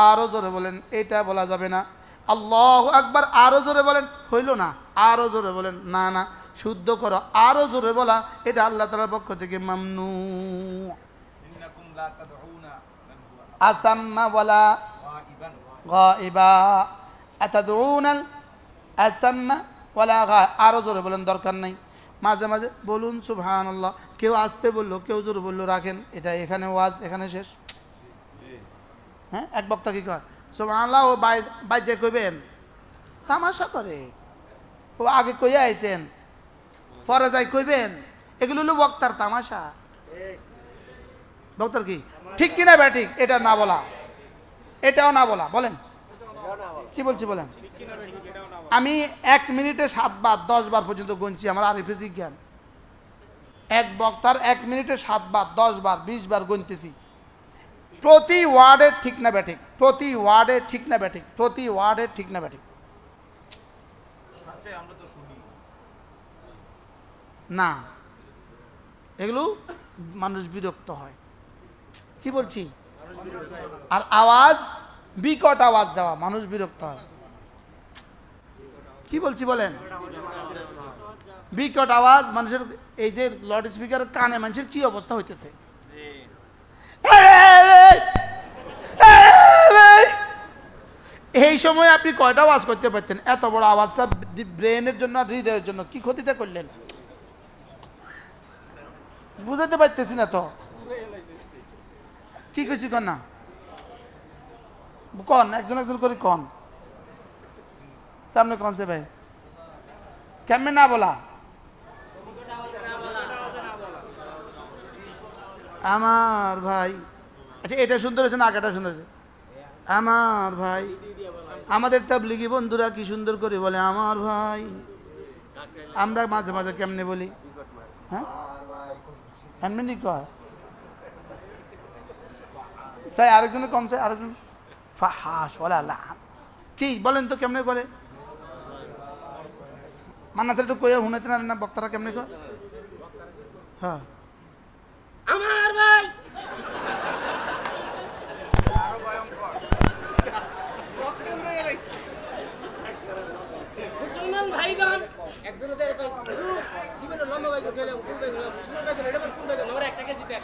আরো জোরে বলেন, এটা বলা যাবে না। আল্লাহু আকবার, আরো জোরে বলেন, হইল না। আরো জোরে বলেন, না না, শুদ্ধ করো। আরো জোরে বলা এটা আল্লাহ তাআলার পক্ষ থেকে মামনু। আসাম্মা ওয়ালা গায়িবা আতাদউনাল আসাম্মা ওয়ালা গায়িব। আরো জোরে বলেন, দরকার নাই। মাঝে মাঝে বলুন সুবহানাল্লাহ। কেউ আসতে বললো, কেউ জোরে বললো, রাখেন। এটা এখানে ওয়াজ, এখানে শেষ। হ্যাঁ, এক বক্তা কি কয়? সুবহানাল্লাহ। ও বাইজে কইবেন, তামাশা করে। ও আগে কইয়া আইছেন, পরে যাই কইবেন। এগুলো হলো বক্তার তামাশা। বক্তার কি ঠিক কিনা ব্যাঠিক এটা না বলা, এটাও না বলা। বলেন কি বলছি বলেন। আমি 1 মিনিটে 7 বার 10 বার পর্যন্ত গুনছি, আমার আরিফি জ্ঞান। এক বক্তার 1 মিনিটে 7 বার 10 বার 20 বার গুনতেছি। প্রতি ওয়ার্ডে ঠিক না ব্যাঠিক, প্রতি ওয়ার্ডে ঠিক না ব্যাঠিক, প্রতি ওয়ার্ডে ঠিক না ব্যাঠিক না। এগুলো মানুষ বিরক্ত হয়। কি বলছি? আর আওয়াজ, বিকট আওয়াজ দেওয়া, মানুষ বিরক্ত হয়। কি বলছি বলেন? বিকট আওয়াজ মানুষের, এই যে লাউড স্পিকার কানে মানুষের কি অবস্থা হইতেছে। এই সময় আপনি কয়টা আওয়াজ করতে পারতেন? এত বড় আওয়াজটা ব্রেনের জন্য, হৃদয়ের জন্য কি ক্ষতিটা করলেন? বুঝাতে পারতেছি না তো। কি কইছি কন না, কন একজন একজন করে কন, সামনে কন সে ভাই, কেমনে না বলা? আমার ভাই। আচ্ছা, এটা সুন্দর হয়েছে না আগেটা সুন্দর হয়েছে? আমার ভাই। আমাদের তাবলিগি বন্ধুরা কি সুন্দর করে বলে আমার ভাই। আমরা মাঝে মাঝে কেমনে বলি? হ্যাঁ, এমনি কয়। চাই আরেকজনে কম চাই, আরেকজন ফাহাস বলে আল্লাহ। কি বলেন তো কেমনে বলে? মান্না স্যার একটু কইয়া শুনাইতে না বক্তারা কেমনে কয়? হ্যাঁ, আমার ভাই। মুসলমান ভাইগণ, একজন জীবনে লম্বা ভাই গেলে মুসলমান ভাই এটা কোন ভাই আমরা একটাকে জিতে।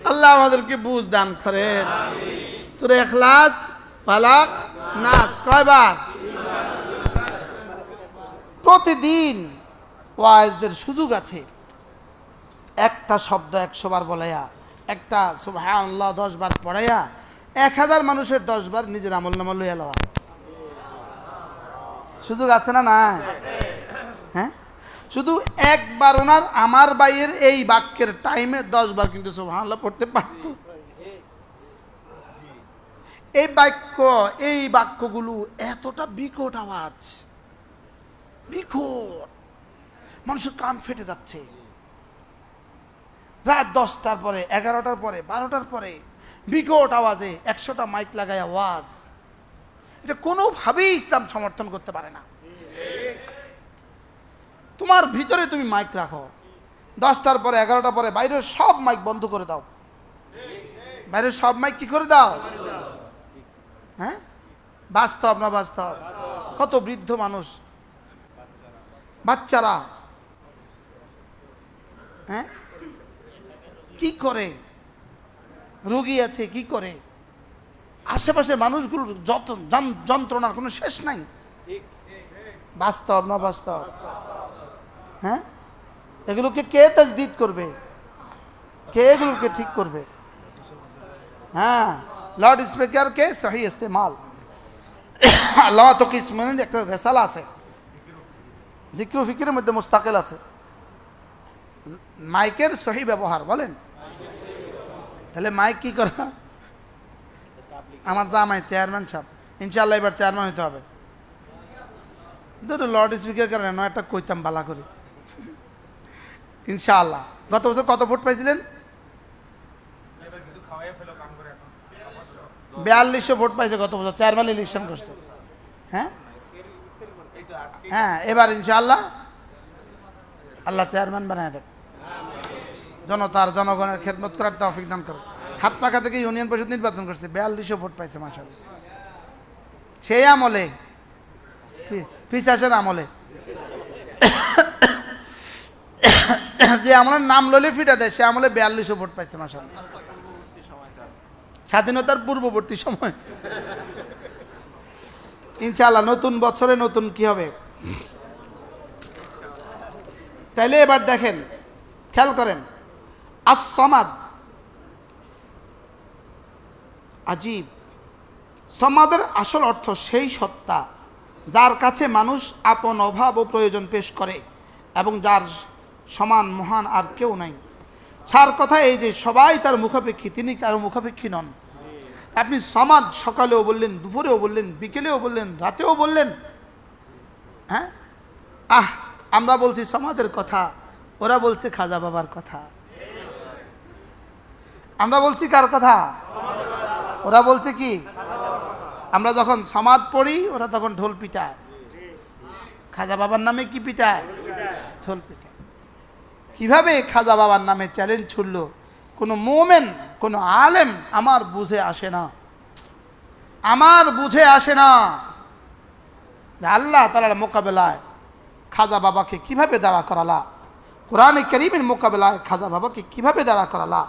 আল্লাহ আমাদেরকে বুঝ দান করেন। সূরা ইখলাস, ফালাক, নাস কয়বার? প্রতিদিন ওয়াইজদের সুযোগ আছে। একটা শব্দ 100 বার বলাইয়া, একটা সুবহানাল্লাহ 10 বার পড়াইয়া 1000 মানুষের 10 বার নিজের আমলনামা লইয়া লওয়া সুযোগ আছে না? না, হ্যাঁ, শুধু একবার ওনার আমার ভাইয়ের এই বাক্যের টাইমে 10 বার কিন্তু সুবহানাল্লাহ পড়তে পারত। এই বাক্যগুলো এতটা বিকট আওয়াজ, বিকট, মানুষের কান ফেটে যাচ্ছে। রাত 10টার পরে, 11টার পরে, 12টার পরে বিকট আওয়াজে 100টা মাইক লাগায় আওয়াজ, এটা কোনোভাবেই ইসলাম সমর্থন করতে পারে না। তোমার ভিতরে তুমি মাইক রাখো, 10টার পরে, 11টার পরে বাইরের সব মাইক বন্ধ করে দাও। বাইরের সব মাইক কি করে দাও? হ্যাঁ, বাস্তব না বাস্তব? কত বৃদ্ধ মানুষ, বাচ্চারা, হ্যাঁ, কি করে, রোগী আছে কি করে, আশেপাশে মানুষগুলোর যত যন্ত্রণার কোনো শেষ নাই। বাস্তব না বাস্তব? হ্যাঁ, এগুলোকে কে তাজদীদ করবে? কে এগুলোকে ঠিক করবে? হ্যাঁ, লাউড স্পিকার কে সহি ইস্তেমাল। আল্লাহ তো কিসমের একটা রেসালা আছে, জিক্র ফিকিরের মধ্যে মুস্তাকিল আছে, মাইকের সহি ব্যবহার। বলেন তাহলে মাইক কি করা? আমার জামাই চেয়ারম্যান সাহেব, ইনশাআল্লাহ এবার চেয়ারম্যান হতে হবে। দুটো লাউড স্পিকার করে না, একটা কইতাম বালা করি ইনশাআল্লাহ। গত বছর কত ভোট পাইছিলেন? 4200 ভোট পাইছে গত বছর, 4 বার ইলেকশন করছে। হ্যাঁ হ্যাঁ, এবার ইনশাআল্লাহ আল্লাহ চেয়ারম্যান বানায় দেবে। জনতার জনগণের খেদমত করার তৌফিক দান করে। হাত পাখা থেকে ইউনিয়ন পরিষদ নির্বাচন করছে, 4200 ভোট পাইছে মাশাআল্লাহ। সেই আমলে, পিছাসের আমলে, যে আমলের নাম লইলে ফিটা দেয়, সে আমলে 4200 ভোট পাইছে মাশাআল্লাহ। স্বাধীনতার পূর্ববর্তী সময়। ইনশাআল্লাহ নতুন বছরে নতুন কি হবে। তাইলে এবার দেখেন, খেয়াল করেন, আস-সামাদ, আজীব। সমাদের আসল অর্থ সেই সত্তা যার কাছে মানুষ আপন অভাব ও প্রয়োজন পেশ করে এবং যার সমান মহান আর কেউ নাই। সার কথা এই যে সবাই তার মুখাপেক্ষী, তিনি কারো মুখাপেক্ষী নন। আপনি সমাদ সকালেও বললেন, দুপুরেও বললেন, বিকেলেও বললেন, রাতেও বললেন। হ্যাঁ, আমরা বলছি সমাদের কথা, ওরা বলছে খাজা বাবার কথা। আমরা বলছি কার কথা? ওরা বলছে কি? আমরা যখন সমাদ পড়ি ওরা তখন ঢোল পিটায়। খাজা বাবার নামে কি পিটায়? ঢোল পিটায়। কিভাবে খাজা বাবার নামে চ্যালেঞ্জ ছুড়ল কোনো মোমেন, কোনো আলেম আমার বুঝে আসে না, আমার বুঝে আসে না। আল্লাহ তাআলার মোকাবেলায় খাজা বাবাকে কিভাবে দাঁড়া করালা, কোরআনে কারীমের মোকাবেলায় খাজা বাবাকে কিভাবে দাঁড়া করালা,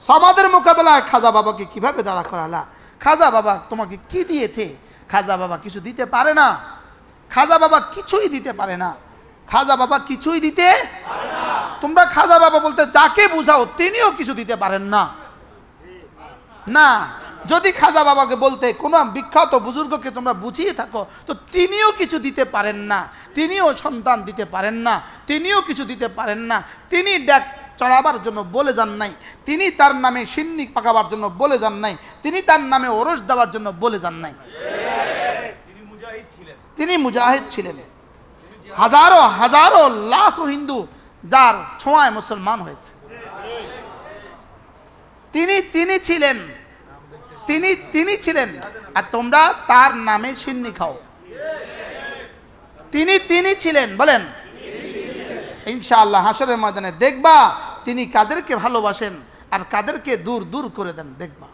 সমাদের মোকাবেলায় খাজা বাবাকে কিভাবে দাঁড়া করালা। খাজা বাবা তোমাকে কি দিয়েছে? খাজা বাবা কিছু দিতে পারে না। খাজা বাবা কিছুই দিতে পারে না। খাজা বাবা কিছুই দিতে পারে না। তোমরা খাজা বাবা বলতে যাকে বুঝাও তিনিও কিছু দিতে পারেন না। না, যদি খাজা বাবাকে বলতে কোনো বিখ্যাত বুজুর্গকে তোমরা বুঝিয়ে থাকো তো তিনিও কিছু দিতে পারেন না, তিনিও সন্তান দিতে পারেন না, তিনিও কিছু দিতে পারেন না। তিনি ডেক চড়াবার জন্য বলে যান নাই, তিনি তার নামে সিন্নি পাকাবার জন্য বলে যান নাই, তিনি তার নামে ওরস দেওয়ার জন্য বলে যান নাই। তিনি মুজাহিদ ছিলেন। হাজারো হাজারো লাখো হিন্দু যার ছোঁয়ায় মুসলমান হয়েছে, তিনি ছিলেন, তিনি ছিলেন। আর তোমরা তার নামে সিন্নি খাও। তিনি ছিলেন, বলেন ইনশাআল্লাহ হাসরের ময়দানে দেখবা তিনি কাদেরকে ভালোবাসেন আর কাদেরকে দূর দূর করে দেন, দেখবা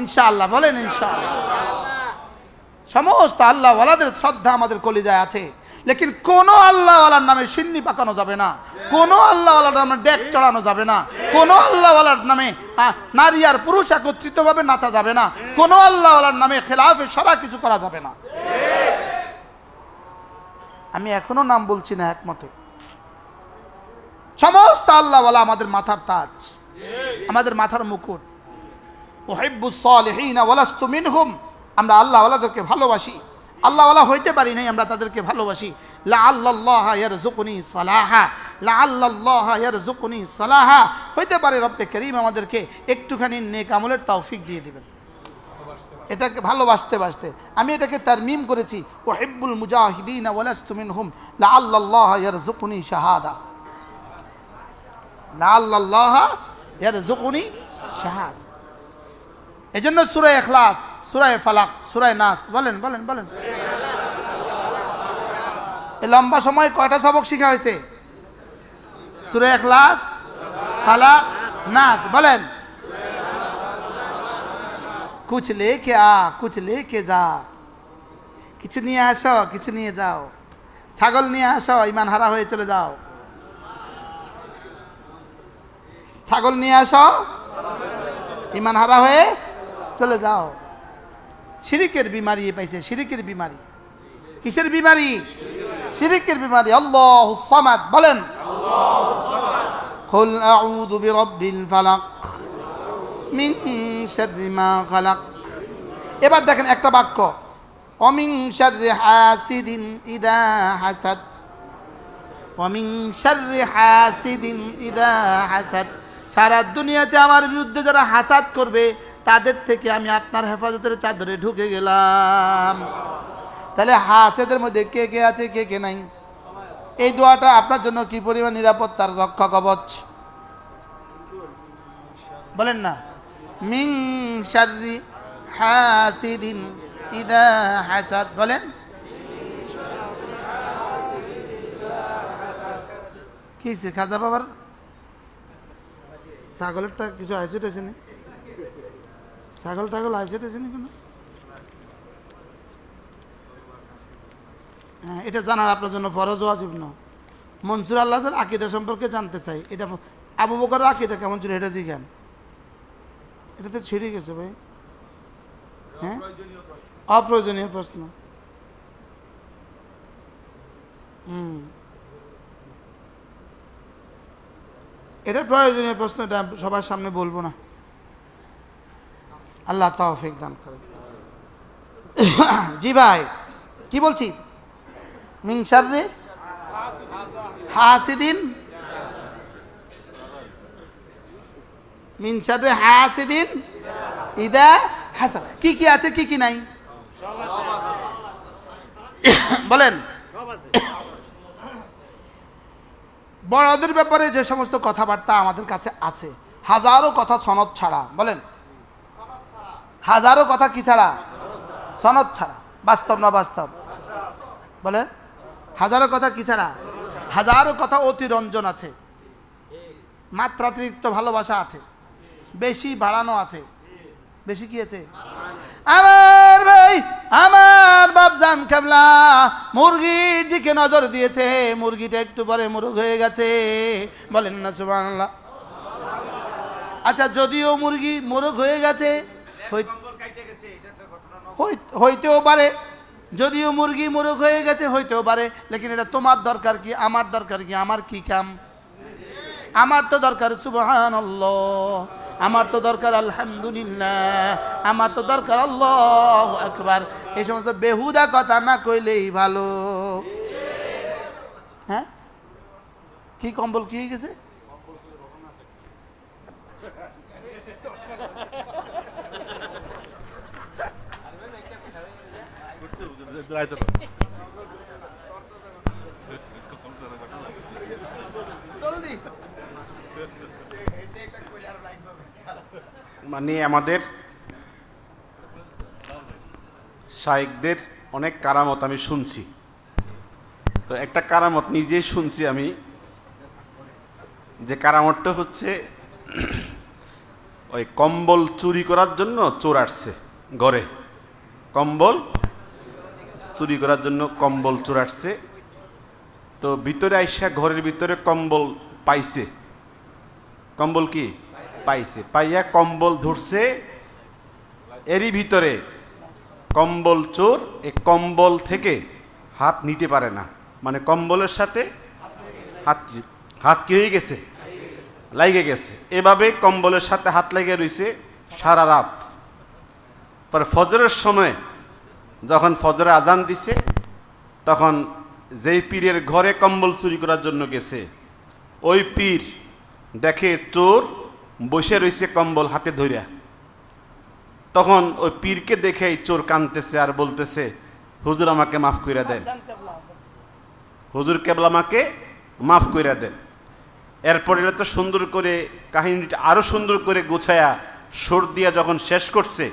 ইনশাআল্লাহ। বলেন ইনশাআল্লাহ। সমস্ত আল্লাহ ওয়ালাদের শ্রদ্ধা আমাদের কলিজায় আছে। লেকিন কোনো আল্লাহওয়ালার নামে সিন্নি পাকানো যাবে না, কোনো আল্লাহওয়ালার নামে ডেক চড়ানো যাবে না, কোনো আল্লাহওয়ালার নামে নারী আর পুরুষ একত্রিতভাবে নাচা যাবে না, কোনো আল্লাহওয়ালার নামে খেলাফে সারা কিছু করা যাবে না। আমি এখনো নাম বলছি না একমতে। সমস্ত আল্লাহওয়ালা আমাদের মাথার তাজ, আমাদের মাথার মুকুট। উহিব্বুস সালিহিনা ওয়ালাস্তু মিনহুম, আমরা আল্লাহওয়ালাদেরকে ভালোবাসি, আল্লাহওয়ালা হইতে পারি নাই, আমরা তাদেরকে ভালোবাসি। লাআল্লাল্লাহা ইয়ারযুকুনি সালাহা, লাআল্লাল্লাহা ইয়ারযুকুনি সালাহা, হইতে পারে রব্বে করিম আমাদেরকে একটুখানি নেক আমলের তৌফিক দিয়ে দিবেন। এটাকে ভালোবাসতে বাসতে আমি এটাকে তারমিম করেছি, উহিব্বুল মুজাহিদিনা ওয়ালাস্তু মিনহুম লাআল্লাল্লাহা ইয়ারযুকুনি শাহাদা, লাআল্লাল্লাহা ইয়ারযুকুনি শাহাদা। এজন্য সূরা ইখলাস, সূরা ফালাক, সূরা নাস, বলেন বলেন বলেন। এই লম্বা সময় কয়টা সবক শেখা হয়েছে? সূরা ইখলাস, ফালাক, নাস, বলেন। কুছ লেকে আ কুছ লেকে যা, কিছু নিয়ে আসো কিছু নিয়ে যাও। ছাগল নিয়ে আসো, ঈমান হারা হয়ে চলে যাও। ছাগল নিয়ে আসো, ঈমান হারা হয়ে চলে যাও। শিরিকের বিমারি পাইছে, শিরিকের বিমারি। কিসের বিমারি? শিরিকের বিমারি। আল্লাহুস সামাদ, বলেন। কুল আউযু বিরাব্বিল ফালাক মিন শাররি মা খালাক। এবার দেখেন একটা বাক্য, ওমিন শাররি হাসিদিন ইদা হাসাদ, ওমিন শাররি হাসিদিন ইদা হাসাদ। সারা দুনিয়াতে আমার বিরুদ্ধে যারা হাসাদ করবে তাদের থেকে আমি আপনার হেফাজতের চাদরে ঢুকে গেলাম। তাহলে হাসেদের মধ্যে কে কে আছে, কে কে নাই? এই দোয়াটা আপনার জন্য কি পরিমাণ নিরাপত্তার রক্ষা কবচ, বলেন না। মিন শাররি হাসিদিন ইদা হাসাদ, বলেন। কি খাজা বাবার ছাগলেরটা কিছু আইসে টেছে নি? ছাগল টাগল আইসে টেছে নি কেন? হ্যাঁ, এটা জানার আপনার জন্য ফরজ ওয়াজিব না। মনসুর আল্লাহর আকীদা সম্পর্কে জানতে চাই, এটা আবু বকরের আকীদা কেমন ছিল এটা জিজ্ঞান। এটা তো ছিঁড়ে গেছে ভাই। হ্যাঁ, অপ্রয়োজনীয় প্রশ্ন। এটা প্রয়োজনীয় প্রশ্ন, এটা সবার সামনে বলবো না। আল্লাহ তৌফিক দান করেন। জি ভাই, কি বলছি? মিন শাররি হাসিদিন, মিন শাররি হাসিদিন ইদা হাসাদ। কি কি আছে, কি কি নাই, বলেন। বড়দের ব্যাপারে যে সমস্ত কথাবার্তা আমাদের কাছে আছে, হাজারো কথা সনদ ছাড়া, বলেন। হাজারো কথা কি ছাড়া? সনদ ছাড়া। বাস্তব না বাস্তব, বলেন। হাজারো কথা কি ছাড়া? হাজারো কথা অতিরঞ্জন আছে, মাত্রাতিরিক্ত ভালোবাসা আছে, বেশি বাড়ানো আছে। বেশি কি আছে? আমার ভাই, আমার বাপজান কেবলা মুরগির দিকে নজর দিয়েছে, মুরগিটা একটু পরে মুরগ হয়ে গেছে, বলেন না সুবহানাল্লাহ। আচ্ছা, যদিও মুরগি মুরগ হয়ে গেছে, হইতেও পারে, যদিও মুরগি মুরগ হয়ে গেছে হইতেও পারে, লেকিন এটা তোমার দরকার কি, আমার দরকার কি? আমার কি কাম? আমার তো দরকার সুবহানাল্লাহ, আমার তো দরকার আলহামদুলিল্লাহ, আমার তো দরকার আল্লাহু আকবার। এই সমস্ত বেহুদা কথা না কইলেই ভালো। হ্যাঁ, কি কম্বল কি হয়ে গেছে? মানে আমাদের শায়েখদের অনেক কারামত আমি শুনছি, তো একটা কারামত নিজেই শুনছি আমি, যে কারামতটা হচ্ছে ওই কম্বল চুরি করার জন্য চোর আসছে ঘরে, কম্বল চুরি করার জন্য কম্বল চোর আসছে, তো ভিতরে আইসা ঘরের ভিতরে কম্বল পাইছে, কম্বল কি পাইছে, পাইয়া কম্বল ধরছে, এরই ভিতরে কম্বল চোর এই কম্বল থেকে হাত নিতে পারে না, মানে কম্বলের সাথে হাত কি হয়ে গেছে, লাগে গেছে। এভাবে কম্বলের সাথে হাত লেগে রয়েছে সারা রাত। পরে ফজরের সময় যখন ফজরে আজান দিছে, তখন যেই পীরের ঘরে কম্বল চুরি করার জন্য গেছে, ওই পীর দেখে চোর বসে রয়েছে কম্বল হাতে ধইরা। তখন ওই পীরকে দেখে চোর কাঁদতেছে আর বলতেছে, হুজুর আমাকে মাফ কইরা দেন, হুজুর কেবলা আমাকে মাফ কইরা দেন। এরপর এটা তো সুন্দর করে কাহিনীটা আরো সুন্দর করে গোছায়া সুর দিয়া যখন শেষ করছে,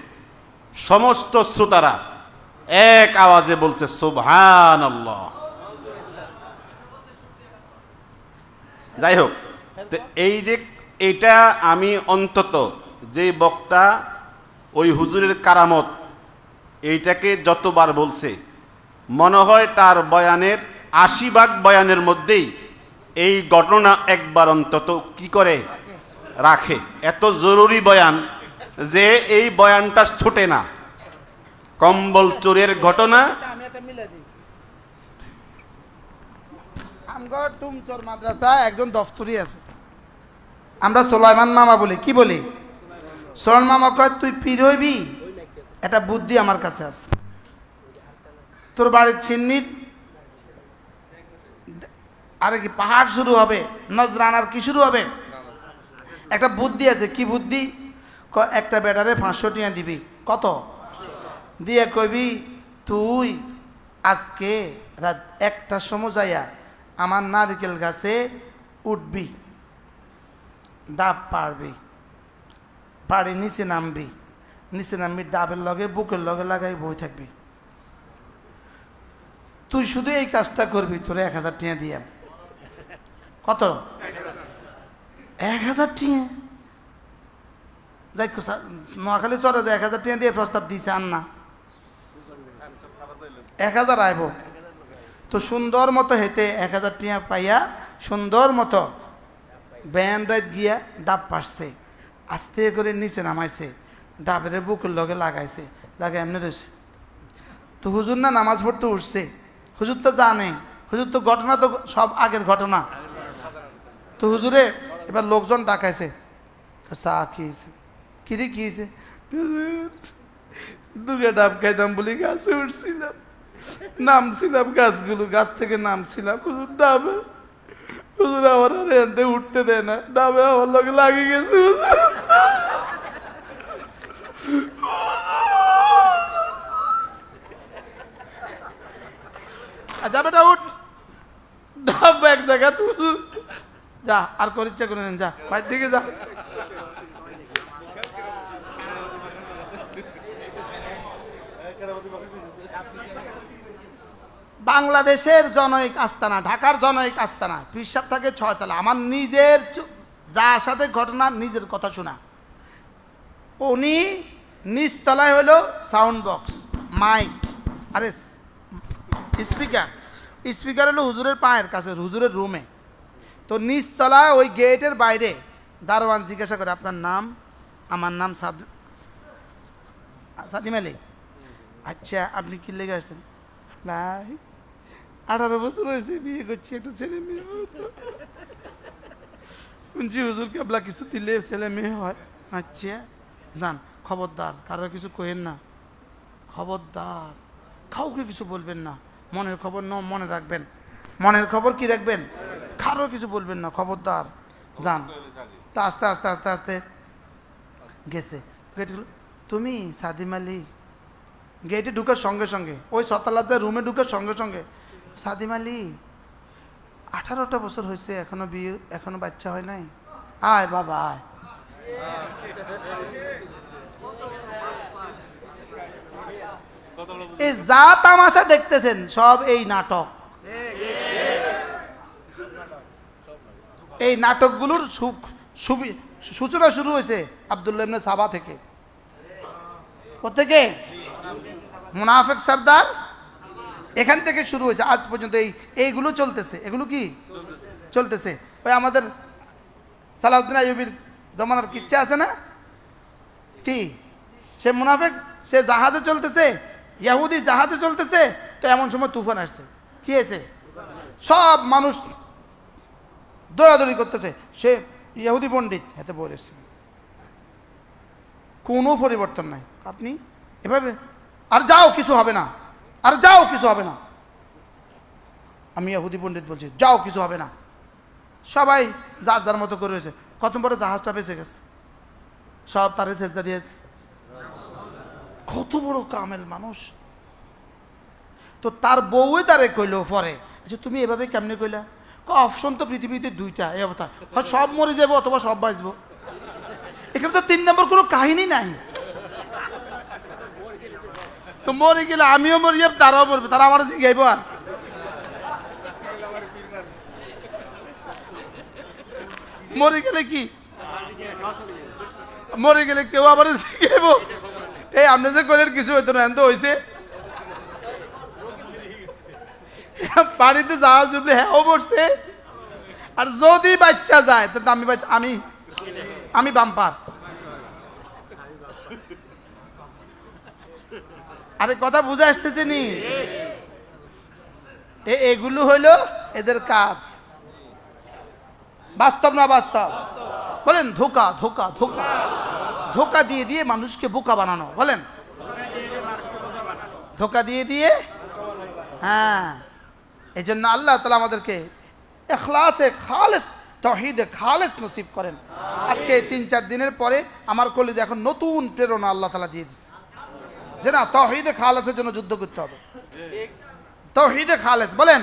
সমস্ত শ্রোতারা এক আওয়াজে বলছে সুবহানাল্লাহ। যাই হোক, তো এই যে এটা আমি অন্তত যে বক্তা ওই হুজুরের কারামত এইটাকে যতবার বলছে, মনে হয় তার বয়ানের ৮০ ভাগ বয়ানের মধ্যেই এই ঘটনা একবার অন্তত কি করে রাখে। এত জরুরি বয়ান যে এই বয়ানটা ছোটে না। কম্বল চোরের ঘটনা। আমি একটা মিলে দিই। আমগর টুমচর মাদ্রাসা একজন দফতরি আছে, আমরা সুলাইমান মামা বলি। কি বলি? সুলাইমান মামা কয়, তুই পীর হইবি, একটা বুদ্ধি আমার কাছে আছে। তোর বাড়ির ছিন্নি আরে কি পাহাড় শুরু হবে, নজরানার কি শুরু হবে, একটা বুদ্ধি আছে। কি বুদ্ধি? একটা বেটারে 500 টাকা দিবি। কত দিয়ে কইবি, তুই আজকে রাত 1টার সময় যাইয়া আমার নারকেল গাছে উঠবি, ডাব পারবি, পাড়ি নিচে নামবি, নিচে নামবি, ডাবের লগে বুকের লগে লাগাই বই থাকবি। তুই শুধু এই কাজটা করবি, তোরে 1000 টাকা দিয়ে। কত? 1000 টাকা। দেখ নোয়াখালী চরে যে 1000 টাকা দিয়ে প্রস্তাব দিয়েছে, আন না 1000 আইব। তো সুন্দর মতো হেঁটে 1000 টাকা পাইয়া সুন্দর মতো ব্যান রাত গিয়া ডাব পারছে, আস্তে করে নিচে নামাইছে, ডাবের বুকের লগে লাগাইছে, লাগাই এমনি রয়েছে। তো হুজুর না নামাজ পড়তে উঠছে, হুজুর তো জানে, হুজুর তো ঘটনা তো সব আগের ঘটনা। তো হুজুরে এবার লোকজন ডাকাইছে, চা খেয়েছে, কিরে খেয়েছে, দুগে ডাব খাইতাম বলি গাছে উঠছিলাম, নামছিলাম গাছগুলো, গাছ থেকে নামছিলাম, হুজুর ডাবে, হুজুর আমার আর এনতে উঠতে দেয় না, ডাবে আমার লগে লাগে গেছে হুজুর। আচ্ছা বেটা উঠ, ডাব এক জায়গা, হুজুর যা, আর করে ইচ্ছা করে যা, বাইর দিকে যা। বাংলাদেশের জনৈক আস্তানা, ঢাকার জনৈক আস্তানা, পিসাব থাকে 6 তলা। আমার নিজের যার সাথে ঘটনা, নিজের কথা শোনা। উনি নিচতলায় হলো সাউন্ড বক্স, মাইক, আরে স্পিকার, স্পিকার হলো হুজুরের পায়ের কাছে, হুজুরের রুমে। তো নিচতলায় ওই গেটের বাইরে দারোয়ান জিজ্ঞাসা করে, আপনার নাম? আমার নাম সাদিম আলী। আচ্ছা, আপনি কি লেগে আসছেন? ভাই 18 বছর হয়েছে, বিয়ে করছি, একটা ছেলে মেয়ে। শুনছি হুজুর কেবলা কিছু দিলে ছেলে মেয়ে হয়। আচ্ছা যান, খবরদার কারো কিছু কহেন না, খবরদার কাউকে কিছু বলবেন না, মনের খবর মনে রাখবেন, মনের খবর কি রাখবেন, কারো কিছু বলবেন না, খবরদার যান। তা আস্তে আস্তে আস্তে আস্তে গেছে গেটগুলো। তুমি সাদিম আলী? গেটে ঢুকার সঙ্গে সঙ্গে, ওই সতলাতে রুমে ঢুকার সঙ্গে সঙ্গে, সাদিম আলী 18টা বছর হয়েছে, এখনো বিয়ে, এখনো বাচ্চা হয় নাই, আয় বাবা আয়। এই যা তামাশা দেখতেছেন সব এই নাটক। এই নাটকগুলোর সূচনা শুরু হয়েছে আব্দুল্লাহ ইবনে সাবা থেকে। কোথেকে? মুনাফিক সরদার এখান থেকে শুরু হয়েছে আজ পর্যন্ত এইগুলো চলতেছে। এগুলো কি চলতেছে? ওই আমাদের সালাউদ্দিন আইয়ুবীর জমানার কিচ্ছা আছে না, কি সে মুনাফিক, সে জাহাজে চলতেছে, ইহুদি জাহাজে চলতেছে, তো এমন সময় তুফান আসছে। কি হয়েছে? সব মানুষ দৌড়াদৌড়ি করতেছে, সে ইহুদি পণ্ডিত হাতে বলেছে, কোনো পরিবর্তন নাই। আপনি এভাবে আর যাও কিছু হবে না, আর যাও কিছু হবে না। আমি ইহুদি পণ্ডিত বলছি যাও কিছু হবে না। সবাই যার যার মতো করে রয়েছে। কত বড় জাহাজটা বেঁচে গেছে, সব তারে সেজদা দিয়েছে। কত বড় কামেল মানুষ। তো তার বউই তারে কইলো পরে, আচ্ছা তুমি এভাবে কেমনে কইলা? অপশন তো পৃথিবীতে দুইটা, এই অবস্থা হয় সব মরে যাবো অথবা সব বাঁচবো। এখানে তো 3 নম্বর কোনো কাহিনী নাই। তো মরে গেলে আমিও মরি যাব, তারাও মরবে, তারা আমার জিগাইব। আর মরে গেলে কি, মরে গেলে কেউ আবার জিগাইব এই আপনি যে কইলেন কিছু হইতো না, এত হয়েছে। পানিতে জাহাজ উঠলে হ্যাঁ ও মরছে, আর যদি বাচ্চা যায় তাহলে আমি বাম্পার। আরে কথা বুঝে আসতেছে নি? এগুলো হইলো এদের কাজ। বাস্তব না বাস্তব? বলেন ধোকা ধোকা ধোকা, ধোকা দিয়ে দিয়ে মানুষকে বোকা বানানো। বলেন ধোকা দিয়ে দিয়ে। হ্যাঁ, এই জন্য আল্লাহ তাআলা আমাদেরকে ইখলাসে খালেস, তাওহীদে খালেস নসিব করেন। আজকে 3-4 দিনের পরে আমার কলিজা এখন নতুন প্রেরণা আল্লাহ তাআলা দিয়ে দিচ্ছে যে না, তাওহীদে খালেসের জন্য যুদ্ধ করতে হবে। তাওহীদে খালেস, বলেন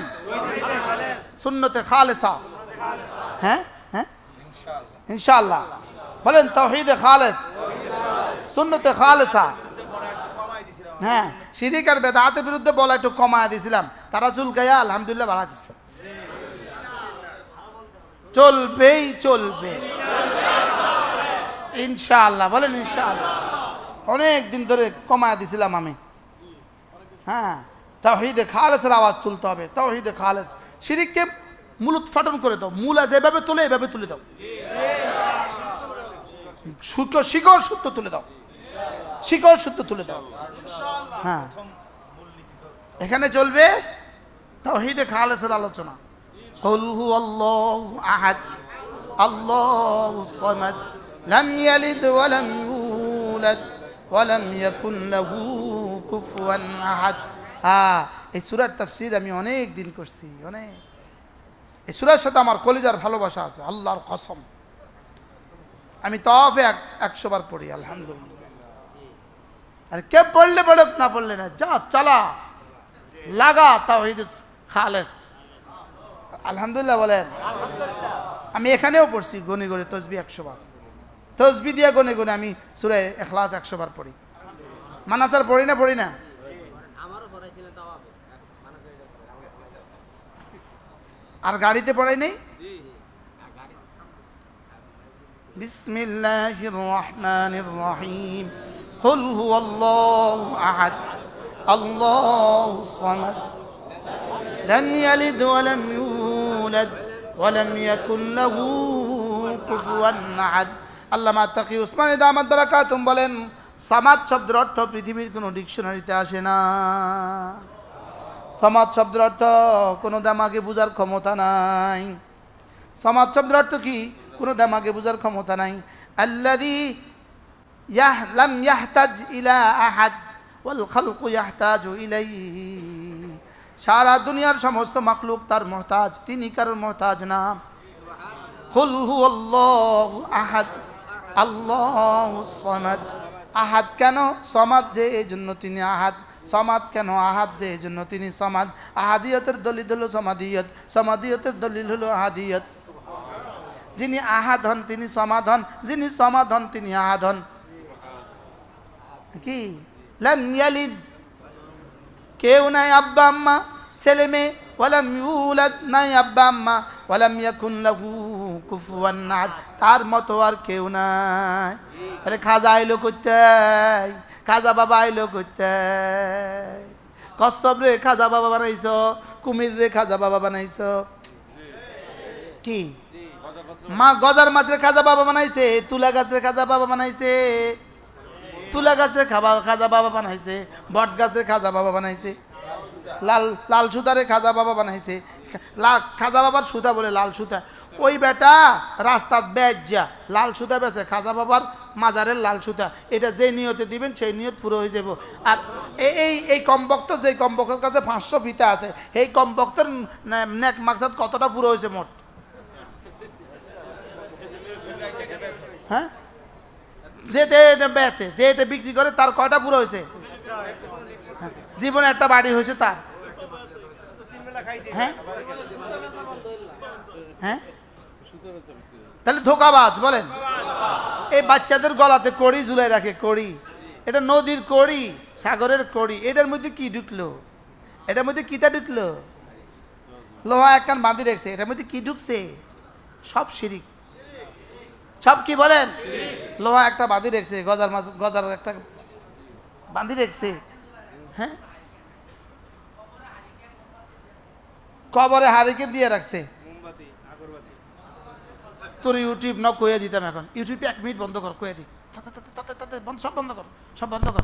সুন্নতে খালেসা। হ্যাঁ হ্যাঁ ইনশাআল্লাহ বলেন তাওহীদে খালেস, সুন্নতে খালেসা। হ্যাঁ, শিরক আর বেদাতের বিরুদ্ধে বলা একটু কমায় দিয়েছিলাম, তারা চুলকাইয়া আলহামদুলিল্লাহ বাড়া দিচ্ছে। চলবেই চলবে ইনশাআল্লাহ, বলেন ইনশাআল্লাহ। অনেক দিন ধরে কমায় দিয়েছিলাম আমি। হ্যাঁ, তাওহীদে খালেসের আওয়াজ তুলতে হবে। তাওহীদে খালেস, শিরককে মূল উৎপাটন করে দাও। মূলা যেভাবে তুলে এভাবে তুলে দাও, শিকড় সূত্র তুলে দাও, শিকড় সূত্র তুলে দাও। হ্যাঁ, এখানে চলবে তাওহীদে খালেসের আলোচনা। কুল হুয়াল্লাহু আহাদ আল্লাহুস সামাদ লাম ইয়ালিদ ওয়া লাম ইউলাদ ওয়া লাম ইয়াকুন লাহু কুফুয়ান আহাদ। হ্যাঁ, এই সূরার তাফসীর আমি অনেক দিন করছি, অনেক। এই সূরার সাথে আমার কলিজার ভালোবাসা আছে, আল্লাহর কসম। আমি তাওয়াফে 100 বার পড়ি আলহামদুলিল্লাহ। আর কে পড়লে পড়ুক, না পড়লে না, যা চালা লাগা তাওহীদ খালেস আলহামদুলিল্লাহ। বলেন আমি এখানেও পড়ছি গনি গনি তসবিহ 100 বার, তসবিহ দিয়া গনে গনে আমি সূরা ইখলাস 100 বার পড়ি। মানাজার পড়ি না পড়ি না? আর গাড়িতে পড়াই নেই? বিসমিল্লাহির রহমানির রহিম। কুল হুয়াল্লাহু আহাদ আল্লাহুস সামাদ লাম ইয়ালিদ ওয়া লাম ইউলাদ ওয়া লাম ইয়াকুন লাহু কুফুয়ান আহাদ। আল্লামা তাকি উসমানী দামাত বারাকাতুহু বলেন, সামাদ শব্দের অর্থ পৃথিবীর কোনো ডিকশনারিতে আসে না। সামাদ শব্দের অর্থ কোনো দামাগে বোঝার ক্ষমতা নাই। সামাদ শব্দের অর্থ কি? কোনো দামাগে বোঝার ক্ষমতা নাই। আল্লাযী লাম ইয়াহতাজ ইলা আহাদ ওয়াল খালকু ইয়াহতাজু ইলাইহি। সারা দুনিয়ার সমস্ত মাখলুক তার মুহতাজ, তিনি কারোর মুহতাজ না। কুল হুয়াল্লাহু আহাদ আল্লাহুস সামাদ। আহাদ কেন? সমাদ যে, এই জন্য তিনি আহাদ। সমাদ কেন? আহাদ যে, এই জন্য তিনি সমাদ। আহাদিয়তের দলিল হলো সমাদিয়ত, সমাদিয়তের দলিল হলো আহাদিয়ত। যিনি আহাদ হন তিনি সমাদ হন, যিনি সমাদ হন তিনি আহাদ হন। কি? লাম ইয়ালিদ, কেউ নাই আব্বা আম্মা, ছেলে মেয়ে। ওয়ালাম ইউলাদ, নাই আব্বা আম্মা। ওয়ালাম ইয়াকুন লাহু কুফুয়ান আহাদ, তার মতো আর কেউ নাই। তাহলে খাজা আইলো করতে, খাজা বাবা আইলো করতে, কচ্ছপ রে খাজা বাবা বানাইছো, কুমির রে খাজা বাবা বানাইছো। কি মা গজার মাছের খাজা বাবা বানাইছে, তুলা গাছের খাজা বাবা বানাইছে, তুলা গাছের খাজা বাবা বানাইছে, বট গাছের খাজা বাবা বানাইছে, লাল সুতারে খাজা বাবা বানাইছে। খাজা বাবার সুতা বলে লাল সুতা। ওই বেটা রাস্তাত বেচা লাল সুতা বেচে, খাজা বাবার মাজারের লাল সুতা। এটা যে নিয়তে দিবেন সেই নিয়ত পুরো হয়ে যাব। আর এই কমবক্ত, যে কমবক্তের কাছে 500 ফিতা আছে, এই কমবক্তের নেক মাকসাদ কতটা পুরো হয়েছে মোট? হ্যাঁ, যেতে বেচে, যেতে বিক্রি করে, তার কয়টা পুরো হয়েছে? জীবনে একটা বাড়ি হয়েছে তার? হ্যাঁ হ্যাঁ, তাহলে ধোকাবাজ বলেন। এই বাচ্চাদের গলাতে কড়ি ঝুলাই রাখে, কড়ি। এটা নদীর কড়ি, সাগরের কড়ি। এটার মধ্যে কি ঢুকলো? এটার মধ্যে কিটা ঢুকলো? লোহা একখান বাঁধি রেখেছে, এটার মধ্যে কি ঢুকছে? সব শিরিক, সব কি বলেন? লোহা একটা বাঁধি রেখেছে, গজার একটা বাঁধি রেখেছে। হ্যাঁ, কবরে হারিকেন দিয়ে রাখছে। তোর ইউটিউব ন কয়ে দিতাম, এখন ইউটিউবে 1 মিনিট বন্ধ কর, কয়ে দি, সব বন্ধ কর, সব বন্ধ কর।